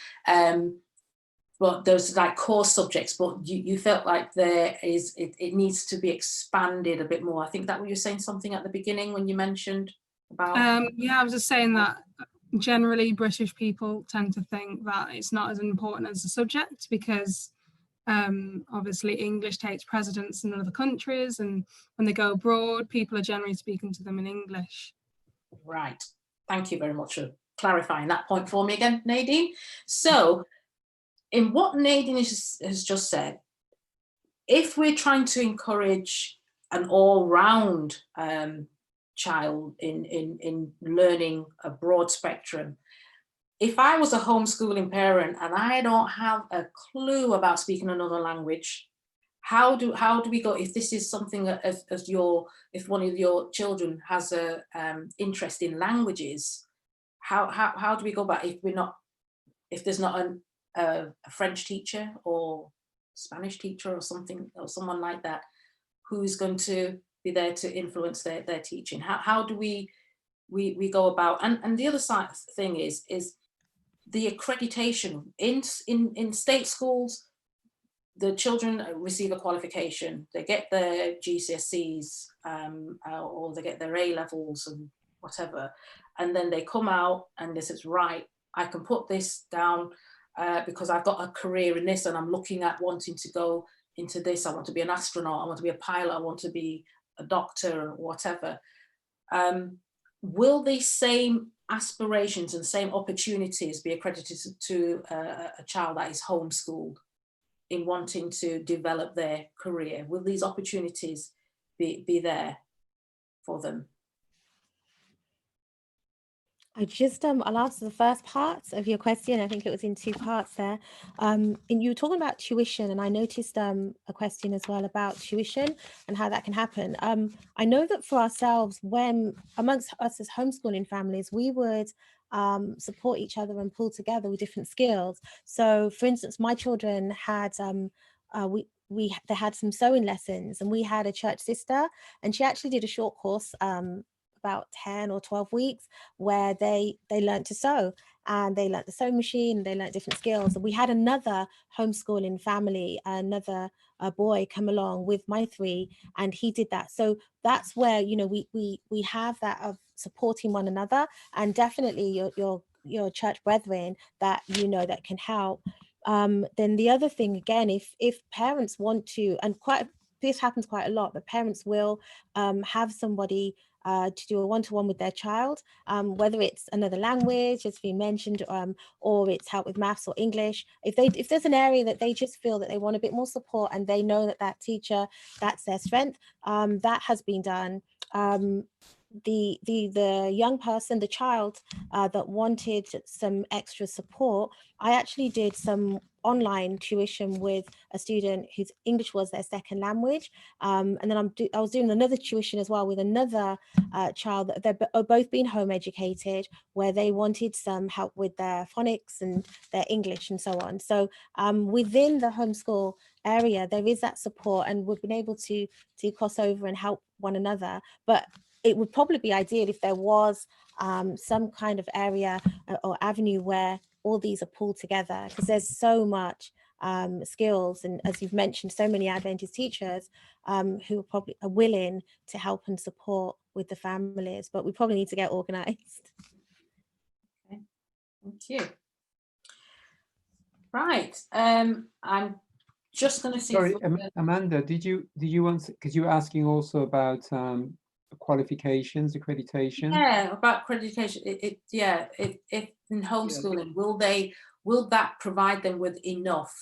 there's like core subjects, but you felt like it needs to be expanded a bit more. I think that what you were saying something at the beginning when you mentioned about. Yeah, I was just saying that generally British people tend to think that it's not as important as a subject, because obviously English takes precedence in other countries, and when they go abroad, people are generally speaking to them in English. Right. Thank you very much for clarifying that point for me again, Nadine. So, in what Nadine has just said, if we're trying to encourage an all-round child in learning a broad spectrum, if I was a homeschooling parent and I don't have a clue about speaking another language, how do we go, if this is something that if one of your children has a interest in languages, how do we go about, if there's not a French teacher or Spanish teacher or something, or someone like that, who's going to be there to influence their teaching? How do we go about, and the other side thing is the accreditation in state schools. The children receive a qualification, they get their GCSEs or they get their A levels and whatever, and then they come out and this is right, I can put this down because I've got a career in this, and I'm looking at wanting to go into this. I want to be an astronaut, I want to be a pilot, I want to be a doctor, or whatever. Will these same aspirations and same opportunities be accredited to a child that is homeschooled in wanting to develop their career? Will these opportunities be there for them? I'll answer the first part of your question. I think it was in two parts there. And you were talking about tuition, and I noticed a question as well about tuition and how that can happen. I know that for ourselves, when amongst us as homeschooling families, we would support each other and pull together with different skills. So, for instance, my children had they had some sewing lessons, and we had a church sister, and she actually did a short course about 10 or 12 weeks where they learned to sew, and they learned the sewing machine, they learned different skills. And we had another homeschooling family, another boy come along with my three, and he did that. So that's where, you know, we have that of supporting one another, and definitely your church brethren that, you know, that can help. Then the other thing, again, if parents want to, and this happens quite a lot, but parents will have somebody to do a one-to-one with their child, whether it's another language, as we mentioned, or it's help with maths or English. If there's an area that they just feel that they want a bit more support, and they know that teacher, that's their strength, that has been done. the young person, the child that wanted some extra support, I actually did some online tuition with a student whose English was their second language. And then I was doing another tuition as well with another child that they're both being home educated, where they wanted some help with their phonics and their English and so on. So within the homeschool area, there is that support, and we've been able to cross over and help one another. But it would probably be ideal if there was some kind of area or avenue where all these are pulled together, because there's so much skills, and as you've mentioned, so many Adventist teachers who are probably willing to help and support with the families, but we probably need to get organized. Okay, thank you. Right, I'm just going to see. Sorry, Amanda, did you want, because you were asking also about qualifications, accreditation? Yeah, about accreditation. If in homeschooling, will that provide them with enough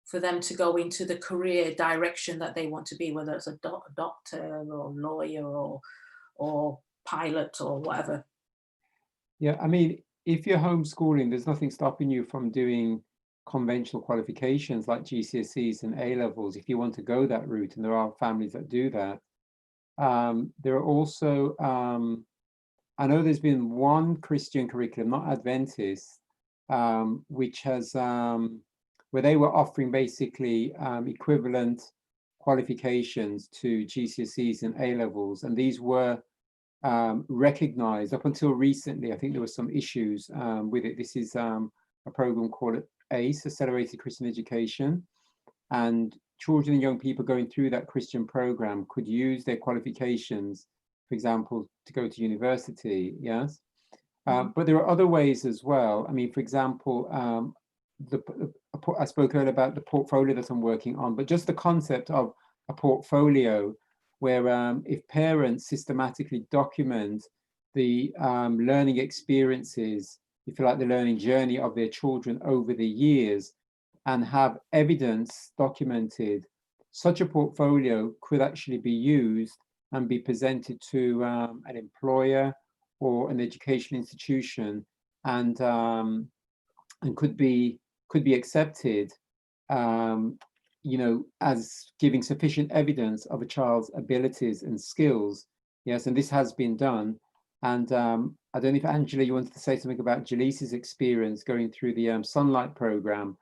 for them to go into the career direction that they want to be, whether it's a doctor or lawyer or pilot or whatever? Yeah, I mean, if you're homeschooling, there's nothing stopping you from doing conventional qualifications like GCSEs and A-levels if you want to go that route, and there are families that do that. There are also, I know there's been one Christian curriculum, not Adventist, which has, where they were offering basically equivalent qualifications to GCSEs and A-levels, and these were recognized up until recently. I think there were some issues with it. This is a program called ACE, Accelerated Christian Education, and children and young people going through that Christian program could use their qualifications, for example, to go to university. Yes, but there are other ways as well. I mean, for example, I spoke earlier about the portfolio that I'm working on, but just the concept of a portfolio where if parents systematically document the learning experiences, if you like, the learning journey of their children over the years, and have evidence documented, such a portfolio could actually be used and be presented to an employer or an education institution, and could be accepted, you know, as giving sufficient evidence of a child's abilities and skills. Yes, and this has been done. And I don't know if Angela, you wanted to say something about Jaleese's experience going through the Sunlight program.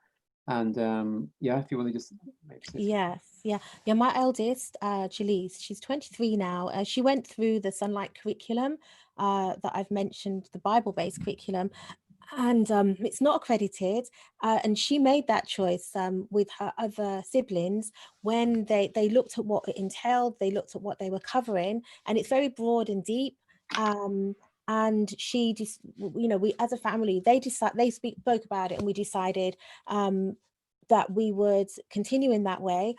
And yeah, if you want to just maybe say. Yes, yeah. My eldest, Jaleese, she's 23 now. She went through the Sunlight curriculum that I've mentioned, the Bible-based curriculum, and it's not accredited. And she made that choice with her other siblings when they looked at what it entailed, they looked at what they were covering, and it's very broad and deep. And she just, you know, we as a family, they spoke about it, and we decided that we would continue in that way.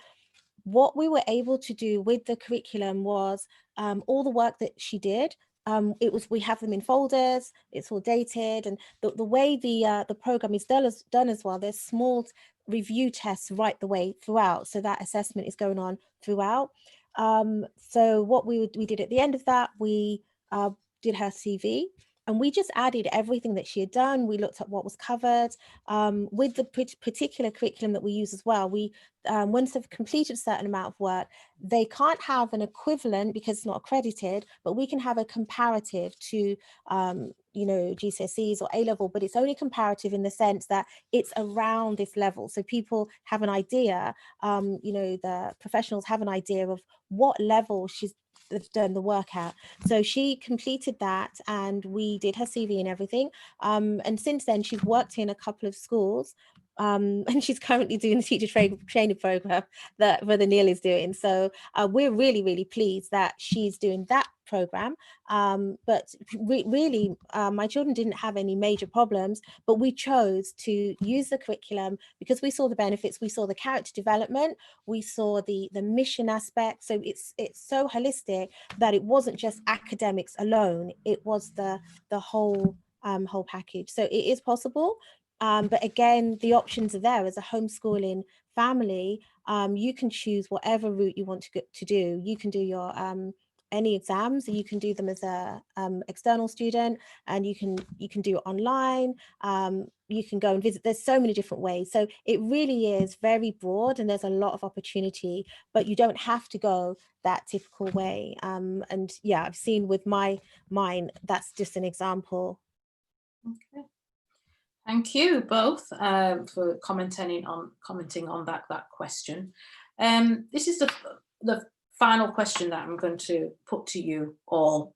What we were able to do with the curriculum was all the work that she did. We have them in folders, it's all dated, and the way the program is done as well, there's small review tests right the way throughout, so that assessment is going on throughout. So what we did at the end of that, we did her CV, and we just added everything that she had done. We looked at what was covered with the particular curriculum that we use as well. We once they've completed a certain amount of work, they can't have an equivalent because it's not accredited, but we can have a comparative to you know, GCSEs or A-level, but it's only comparative in the sense that it's around this level, so people have an idea, you know, the professionals have an idea of what level she's done the work at. So she completed that, and we did her CV and everything, and since then she's worked in a couple of schools, and she's currently doing the teacher training program that Brother Neil is doing. So we're really, really pleased that she's doing that program. But really, my children didn't have any major problems, but we chose to use the curriculum because we saw the benefits, we saw the character development, we saw the mission aspect. So it's so holistic that it wasn't just academics alone, it was the whole package. So it is possible. But again, the options are there. As a homeschooling family, you can choose whatever route you want to do. You can do your any exams. You can do them as a external student, and you can do it online. You can go and visit. There's so many different ways. So it really is very broad, and there's a lot of opportunity, but you don't have to go that typical way. And yeah, I've seen with mine, that's just an example. Okay. Thank you both for commenting on that question. This is the final question that I'm going to put to you all.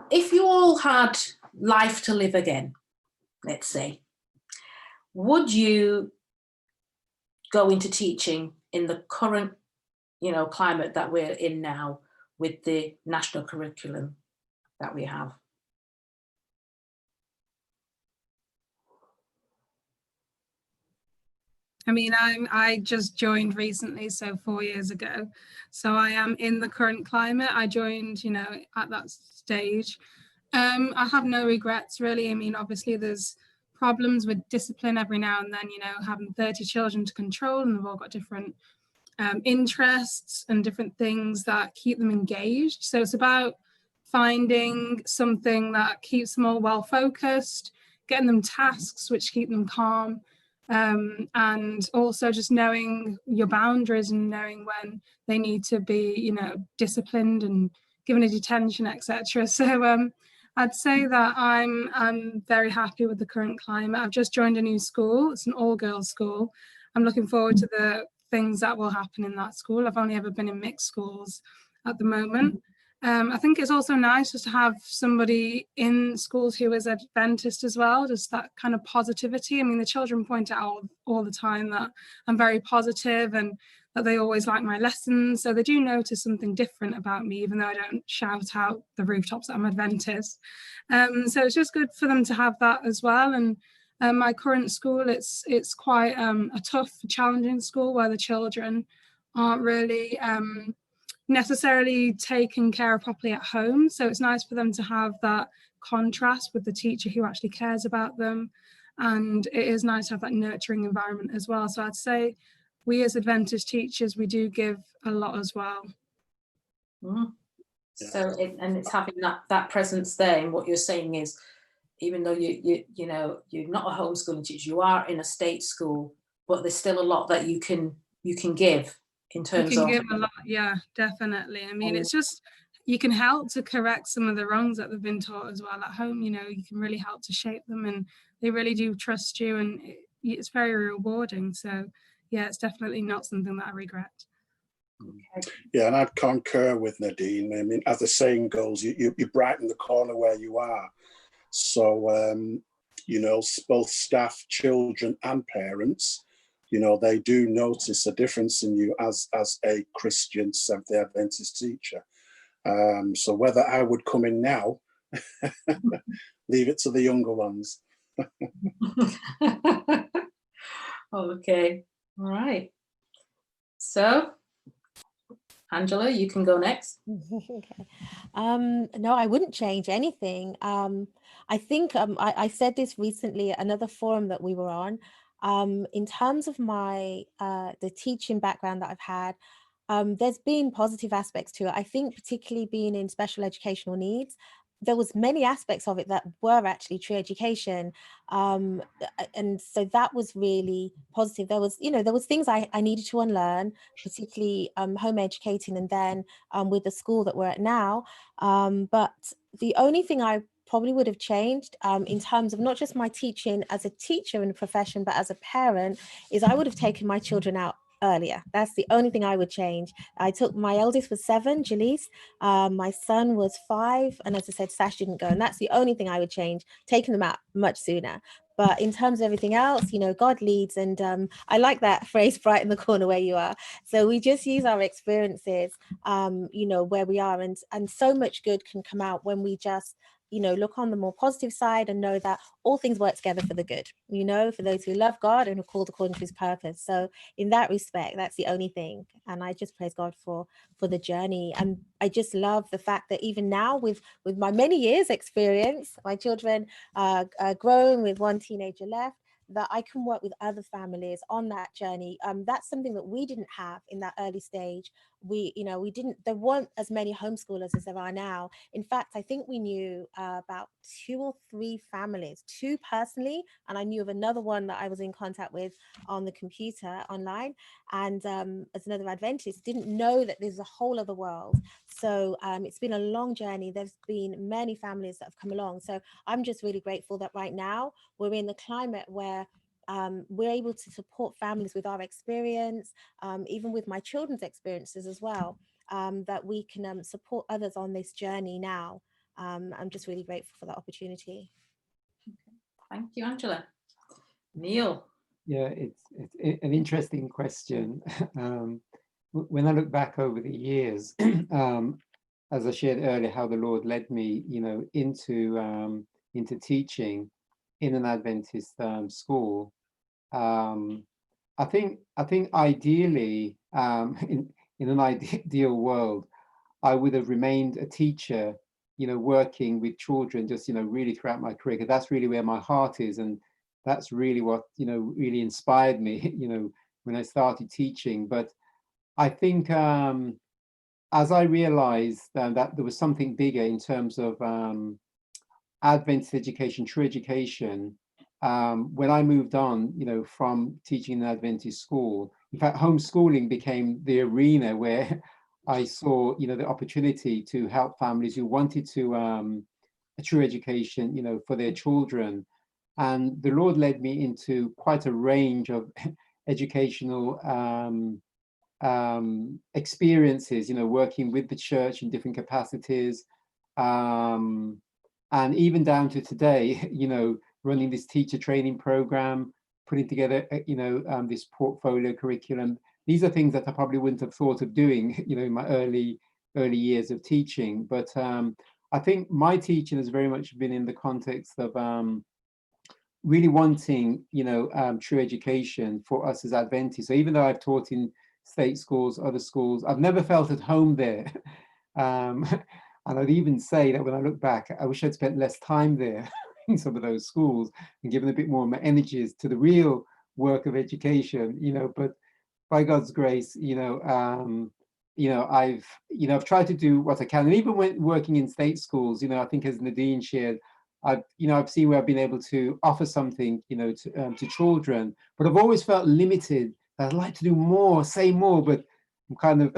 If you all had life to live again, let's say, would you go into teaching in the current, climate that we're in now with the national curriculum that we have? I mean, I just joined recently, so 4 years ago. So I am in the current climate. I joined, at that stage. I have no regrets, really. I mean, obviously there's problems with discipline every now and then, having 30 children to control, and they've all got different interests and different things that keep them engaged. So it's about finding something that keeps them all well focused, getting them tasks which keep them calm, and also just knowing your boundaries and knowing when they need to be, disciplined and given a detention, etc. So I'd say that I'm very happy with the current climate. I've just joined a new school. It's an all-girls school. I'm looking forward to the things that will happen in that school. I've only ever been in mixed schools at the moment. I think it's also nice just to have somebody in schools who is Adventist as well, just that kind of positivity. I mean, the children point out all the time that I'm very positive and that they always like my lessons. So they do notice something different about me, even though I don't shout out the rooftops that I'm Adventist. So it's just good for them to have that as well. And my current school, it's quite a tough, challenging school where the children aren't really necessarily taken care of properly at home. So it's nice for them to have that contrast with the teacher who actually cares about them. And it is nice to have that nurturing environment as well. So I'd say we as Adventist teachers, we do give a lot as well. Mm. So it's having that presence there. And what you're saying is, even though you're not a homeschooling teacher, you are in a state school, but there's still a lot that you can give in terms of. You can give a lot, yeah, definitely. I mean, it's just, you can help to correct some of the wrongs that they've been taught as well at home. You can really help to shape them, and they really do trust you, and it's very rewarding. So yeah, it's definitely not something that I regret. Yeah, and I'd concur with Nadine. I mean, as the saying goes, you brighten the corner where you are. So, both staff, children and parents, they do notice a difference in you as a Christian Seventh-day Adventist teacher. So whether I would come in now, leave it to the younger ones. Okay, all right. So, Angela, you can go next. Okay. No, I wouldn't change anything. I think I said this recently at another forum that we were on. In terms of my the teaching background that I've had, there's been positive aspects to it. I think particularly being in special educational needs, there was many aspects of it that were actually true education. And so that was really positive. There was things I needed to unlearn, particularly home educating, and then with the school that we're at now. But the only thing I probably would have changed in terms of not just my teaching as a teacher in a profession, but as a parent, is I would have taken my children out earlier. That's the only thing I would change. I took, my eldest was 7, Jalise, my son was 5, and as I said, Sash didn't go, and that's the only thing I would change, taking them out much sooner. But in terms of everything else, God leads, and I like that phrase, brighten the corner where you are. So we just use our experiences, where we are, and so much good can come out when we just look on the more positive side and know that all things work together for the good, for those who love God and are called according to his purpose. So in that respect, that's the only thing. And I just praise God for the journey. And I just love the fact that even now with my many years experience, my children are grown with one teenager left, that I can work with other families on that journey. That's something that we didn't have in that early stage. There weren't as many homeschoolers as there are now. In fact, I think we knew about 2 or 3 families, 2 personally, and I knew of another one that I was in contact with on the computer online, and as another Adventist, didn't know that there's a whole other world. So it's been a long journey. There's been many families that have come along. So I'm just really grateful that right now we're in the climate where we're able to support families with our experience, even with my children's experiences as well, that we can support others on this journey now. I'm just really grateful for that opportunity. Thank you, Angela. Neil. Yeah, it's an interesting question. When I look back over the years, as I shared earlier, how the Lord led me, into teaching in an Adventist school. I think ideally, in an ideal world, I would have remained a teacher, working with children, just really throughout my career, because that's really where my heart is, and that's really what really inspired me, when I started teaching. But I think as I realized that there was something bigger in terms of Adventist education, true education, when I moved on, from teaching in an Adventist school, in fact, homeschooling became the arena where I saw, the opportunity to help families who wanted to a true education, for their children. And the Lord led me into quite a range of educational experiences, working with the church in different capacities, and even down to today, running this teacher training program, putting together, this portfolio curriculum. These are things that I probably wouldn't have thought of doing, in my early years of teaching. But I think my teaching has very much been in the context of really wanting, true education for us as Adventists. So even though I've taught in state schools, other schools, I've never felt at home there. And I'd even say that when I look back, I wish I'd spent less time there in some of those schools and given a bit more of my energies to the real work of education, but by God's grace, I've tried to do what I can. And even when working in state schools, I think as Nadine shared, I've seen where I've been able to offer something, to children, but I've always felt limited. I'd like to do more, say more, but I'm kind of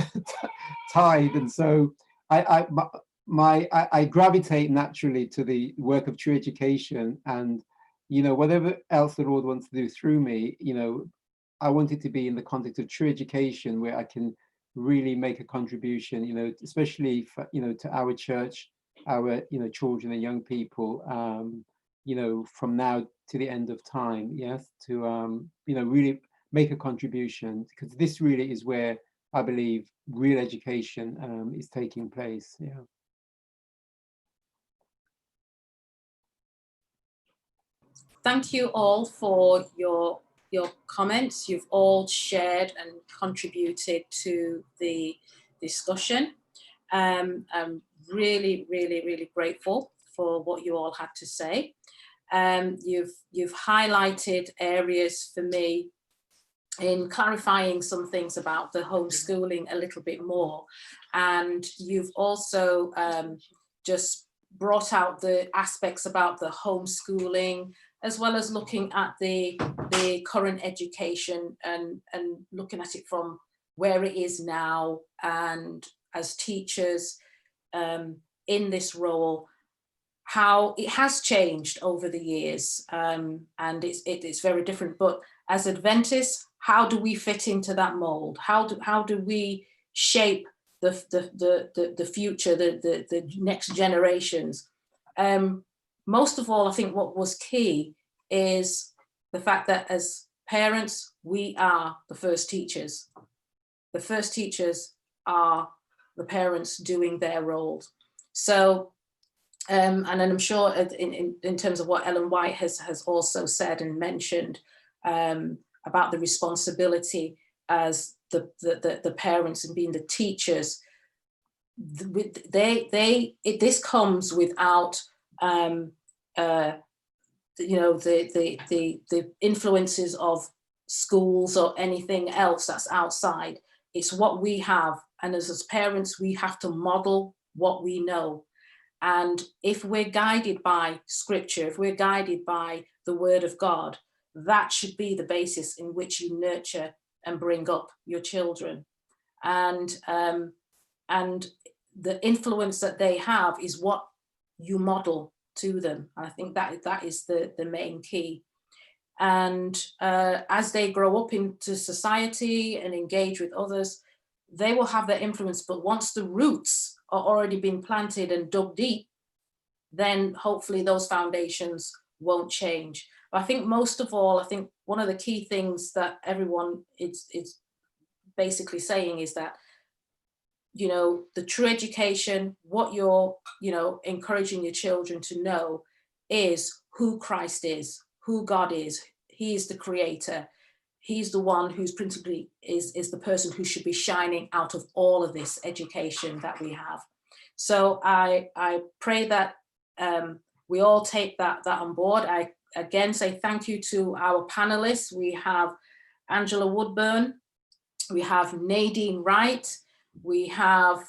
tied. And so I gravitate naturally to the work of true education, and, whatever else the Lord wants to do through me, I want it to be in the context of true education where I can really make a contribution, especially for, to our church, our children and young people, from now to the end of time, yes, to really make a contribution, because this really is where I believe real education is taking place. Yeah. Thank you all for your comments. You've all shared and contributed to the discussion. I'm really, really, really grateful for what you all had to say. You've highlighted areas for me in clarifying some things about the homeschooling a little bit more. And you've also just brought out the aspects about the homeschooling, as well as looking at the current education and looking at it from where it is now, and as teachers in this role, how it has changed over the years, and it's very different. But as Adventists, how do we fit into that mold? How do we shape the future, the next generations? Most of all, I think what was key is the fact that as parents, we are the first teachers. The first teachers are the parents doing their roles. So, and I'm sure in terms of what Ellen White has also said and mentioned about the responsibility as the parents and being the teachers, this comes without you know, the influences of schools or anything else that's outside. It's what we have, and as parents, we have to model what we know. And if we're guided by scripture, if we're guided by the word of God, that should be the basis in which you nurture and bring up your children. And the influence that they have is what you model to them. I think that is the main key. And as they grow up into society and engage with others, they will have their influence. But once the roots are already been planted and dug deep, then hopefully those foundations won't change. But I think most of all, I think one of the key things that everyone is basically saying is that, you know, the true education, what you're, you know, encouraging your children to know is who Christ is, who God is. He is the creator. He's the one who's principally is the person who should be shining out of all of this education that we have. So I pray that we all take that on board. I again say thank you to our panelists. We have Angela Woodburn, we have Nadine Wright, we have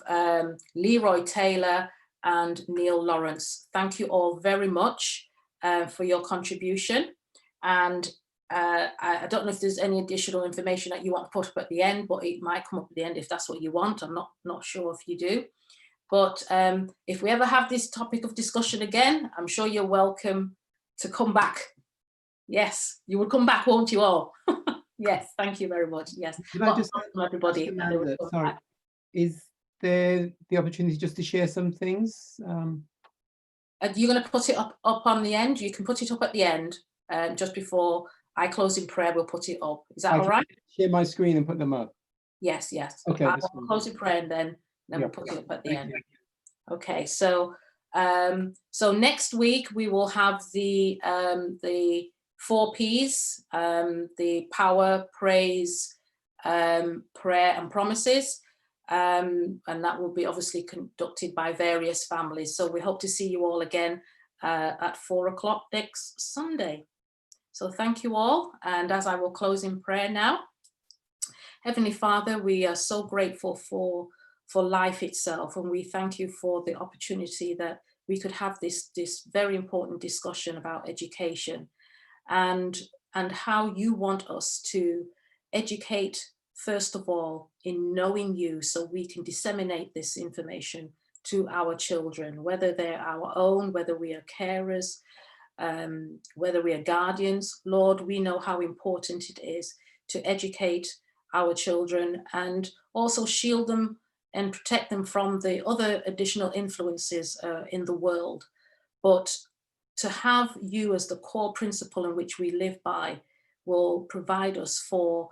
Leroy Taylor and Neil Lawrence. Thank you all very much for your contribution. And I don't know if there's any additional information that you want to put up at the end, but it might come up at the end if that's what you want. I'm not sure if you do. But if we ever have this topic of discussion again, I'm sure you're welcome to come back. Yes, you will come back, won't you all? Yes, thank you very much. Yes. Can I just welcome everybody. Amanda, sorry, is there the opportunity just to share some things? You're going to put it up on the end. You can put it up at the end, just before I close in prayer. We'll put it up. Is that all right? Share my screen and put them up. Yes, yes. Okay. I'll close in prayer and then we'll put it up at the end. Okay, so so next week we will have the 4 P's, the power, praise, prayer and promises. And that will be obviously conducted by various families. So we hope to see you all again at 4 o'clock next Sunday. So thank you all. And as I will close in prayer now, Heavenly Father, we are so grateful for life itself. And we thank you for the opportunity that we could have this very important discussion about education and how you want us to educate, first of all, in knowing you, so we can disseminate this information to our children, whether they're our own, whether we are carers, whether we are guardians. Lord, we know how important it is to educate our children and also shield them and protect them from the other additional influences in the world. But to have you as the core principle in which we live by will provide us for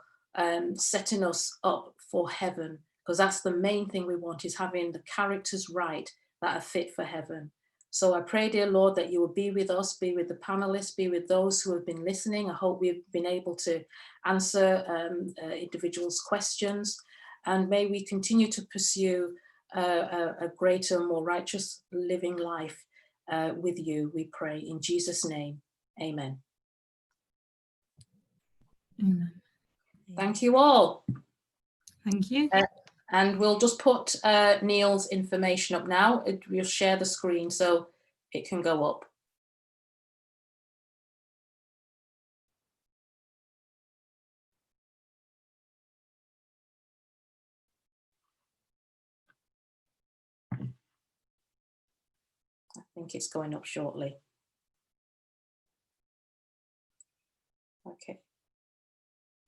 setting us up for heaven, because that's the main thing we want, is having the characters right that are fit for heaven. So I pray, dear Lord, that you will be with us, be with the panelists, be with those who have been listening. I hope we've been able to answer individuals' questions, and may we continue to pursue a greater, more righteous living life with you, we pray in Jesus' name. Amen. Amen. Thank you all. Thank you. And we'll just put Neil's information up now. We'll share the screen so it can go up. I think it's going up shortly. Okay.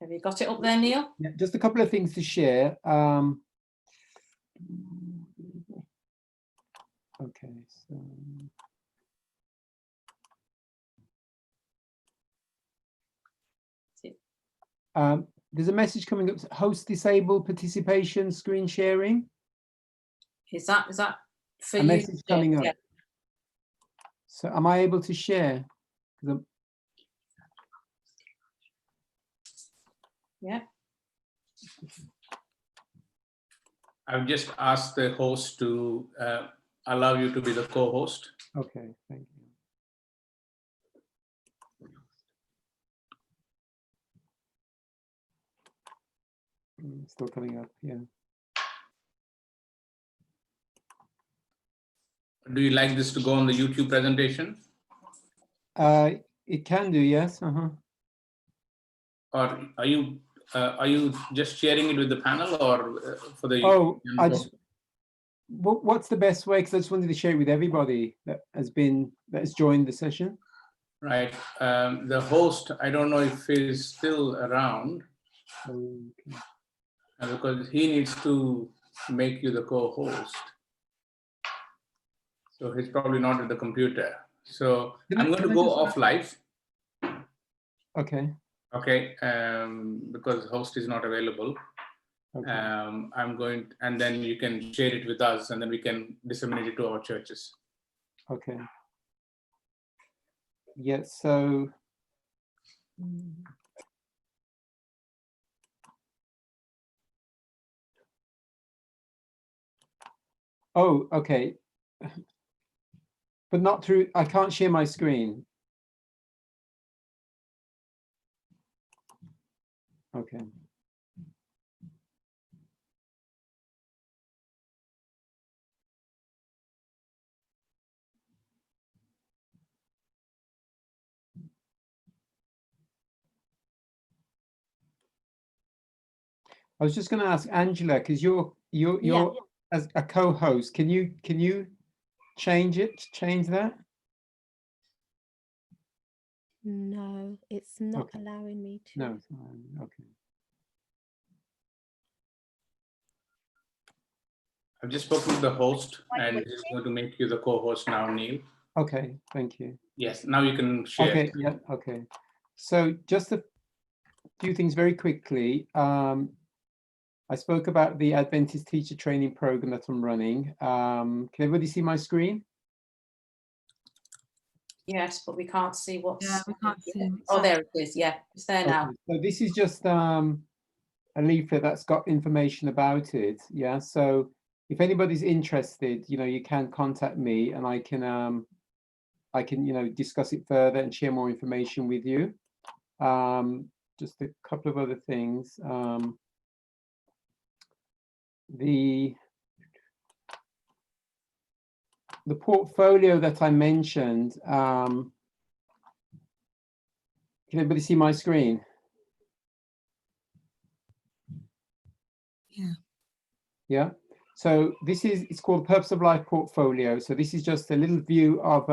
Have you got it up there, Neil? Yeah, just a couple of things to share. Okay, so there's a message coming up. Host disabled participation screen sharing. Is that for a you? Message coming up. Yeah. So am I able to share? Yeah. I've just asked the host to allow you to be the co-host. Okay, thank you. Still coming up, yeah. Do you like this to go on the YouTube presentation? It can do, yes. Or are you just sharing it with the panel, or for the? Oh, what's the best way? Because I just wanted to share it with everybody that has joined the session. Right. The host, I don't know if he's still around, Okay. because he needs to make you the co-host. So he's probably not at the computer. So I'm going to go off live. Okay. Okay. Because host is not available. Okay. I'm going, and then you can share it with us, and then we can disseminate it to our churches. Okay. Yeah, so oh, okay. But not through, I can't share my screen. Okay. I was just going to ask Angela, because you're as a co-host, can you change that? No, it's not allowing me to. No, it's not. Okay. I've just spoken to the host, and he's going to make you the co-host now, Neil. Okay, thank you. Yes, now you can share. Okay, yeah, okay. So just a few things very quickly. I spoke about the Adventist teacher training program that I'm running. Can everybody see my screen? Yes, but we can't see what's. Yeah, we can't see. Oh, there it is. Yeah, it's there now. Okay, so this is just a leaflet that's got information about it. Yeah, so if anybody's interested, you can contact me, and I can discuss it further and share more information with you. Just a couple of other things. The portfolio that I mentioned, can everybody see my screen? Yeah. Yeah. So it's called Purpose of Life Portfolio. So this is just a little view of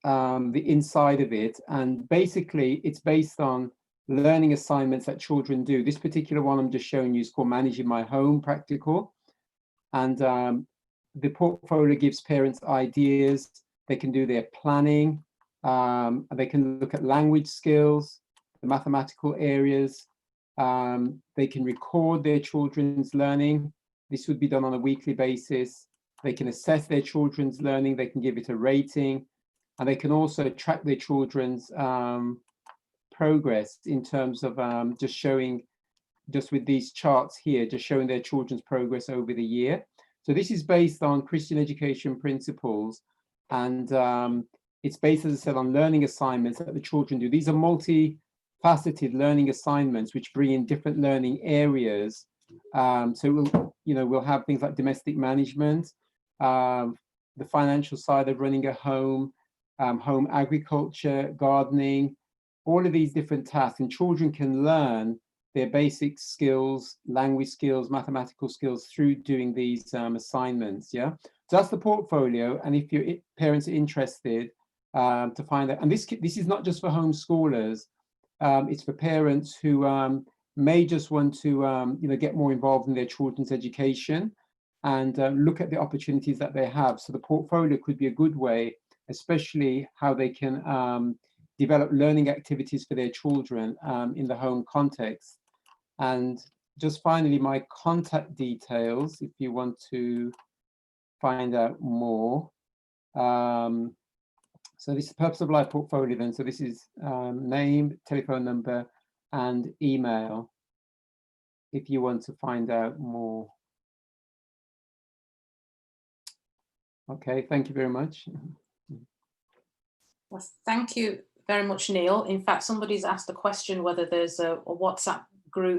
the inside of it. And basically it's based on learning assignments that children do. This particular one I'm just showing you is called Managing My Home Practical. And the portfolio gives parents ideas. They can do their planning. They can look at language skills, the mathematical areas. They can record their children's learning. This would be done on a weekly basis. They can assess their children's learning. They can give it a rating. And they can also track their children's progress in terms of just with these charts here, just showing their children's progress over the year. So this is based on Christian education principles, and it's based, as I said, on learning assignments that the children do. These are multi-faceted learning assignments which bring in different learning areas. So we'll have things like domestic management, the financial side of running a home, home agriculture, gardening, all of these different tasks, and children can learn their basic skills, language skills, mathematical skills through doing these assignments. Yeah, so that's the portfolio. And if your parents are interested to find out, and this is not just for homeschoolers, it's for parents who may just want to get more involved in their children's education and look at the opportunities that they have. So the portfolio could be a good way, especially how they can develop learning activities for their children in the home context. And just finally, my contact details, if you want to find out more. So this is the Purpose of Life portfolio then. So this is name, telephone number, and email if you want to find out more. Okay, thank you very much. Well, thank you very much, Neil. In fact, somebody's asked a question whether there's a WhatsApp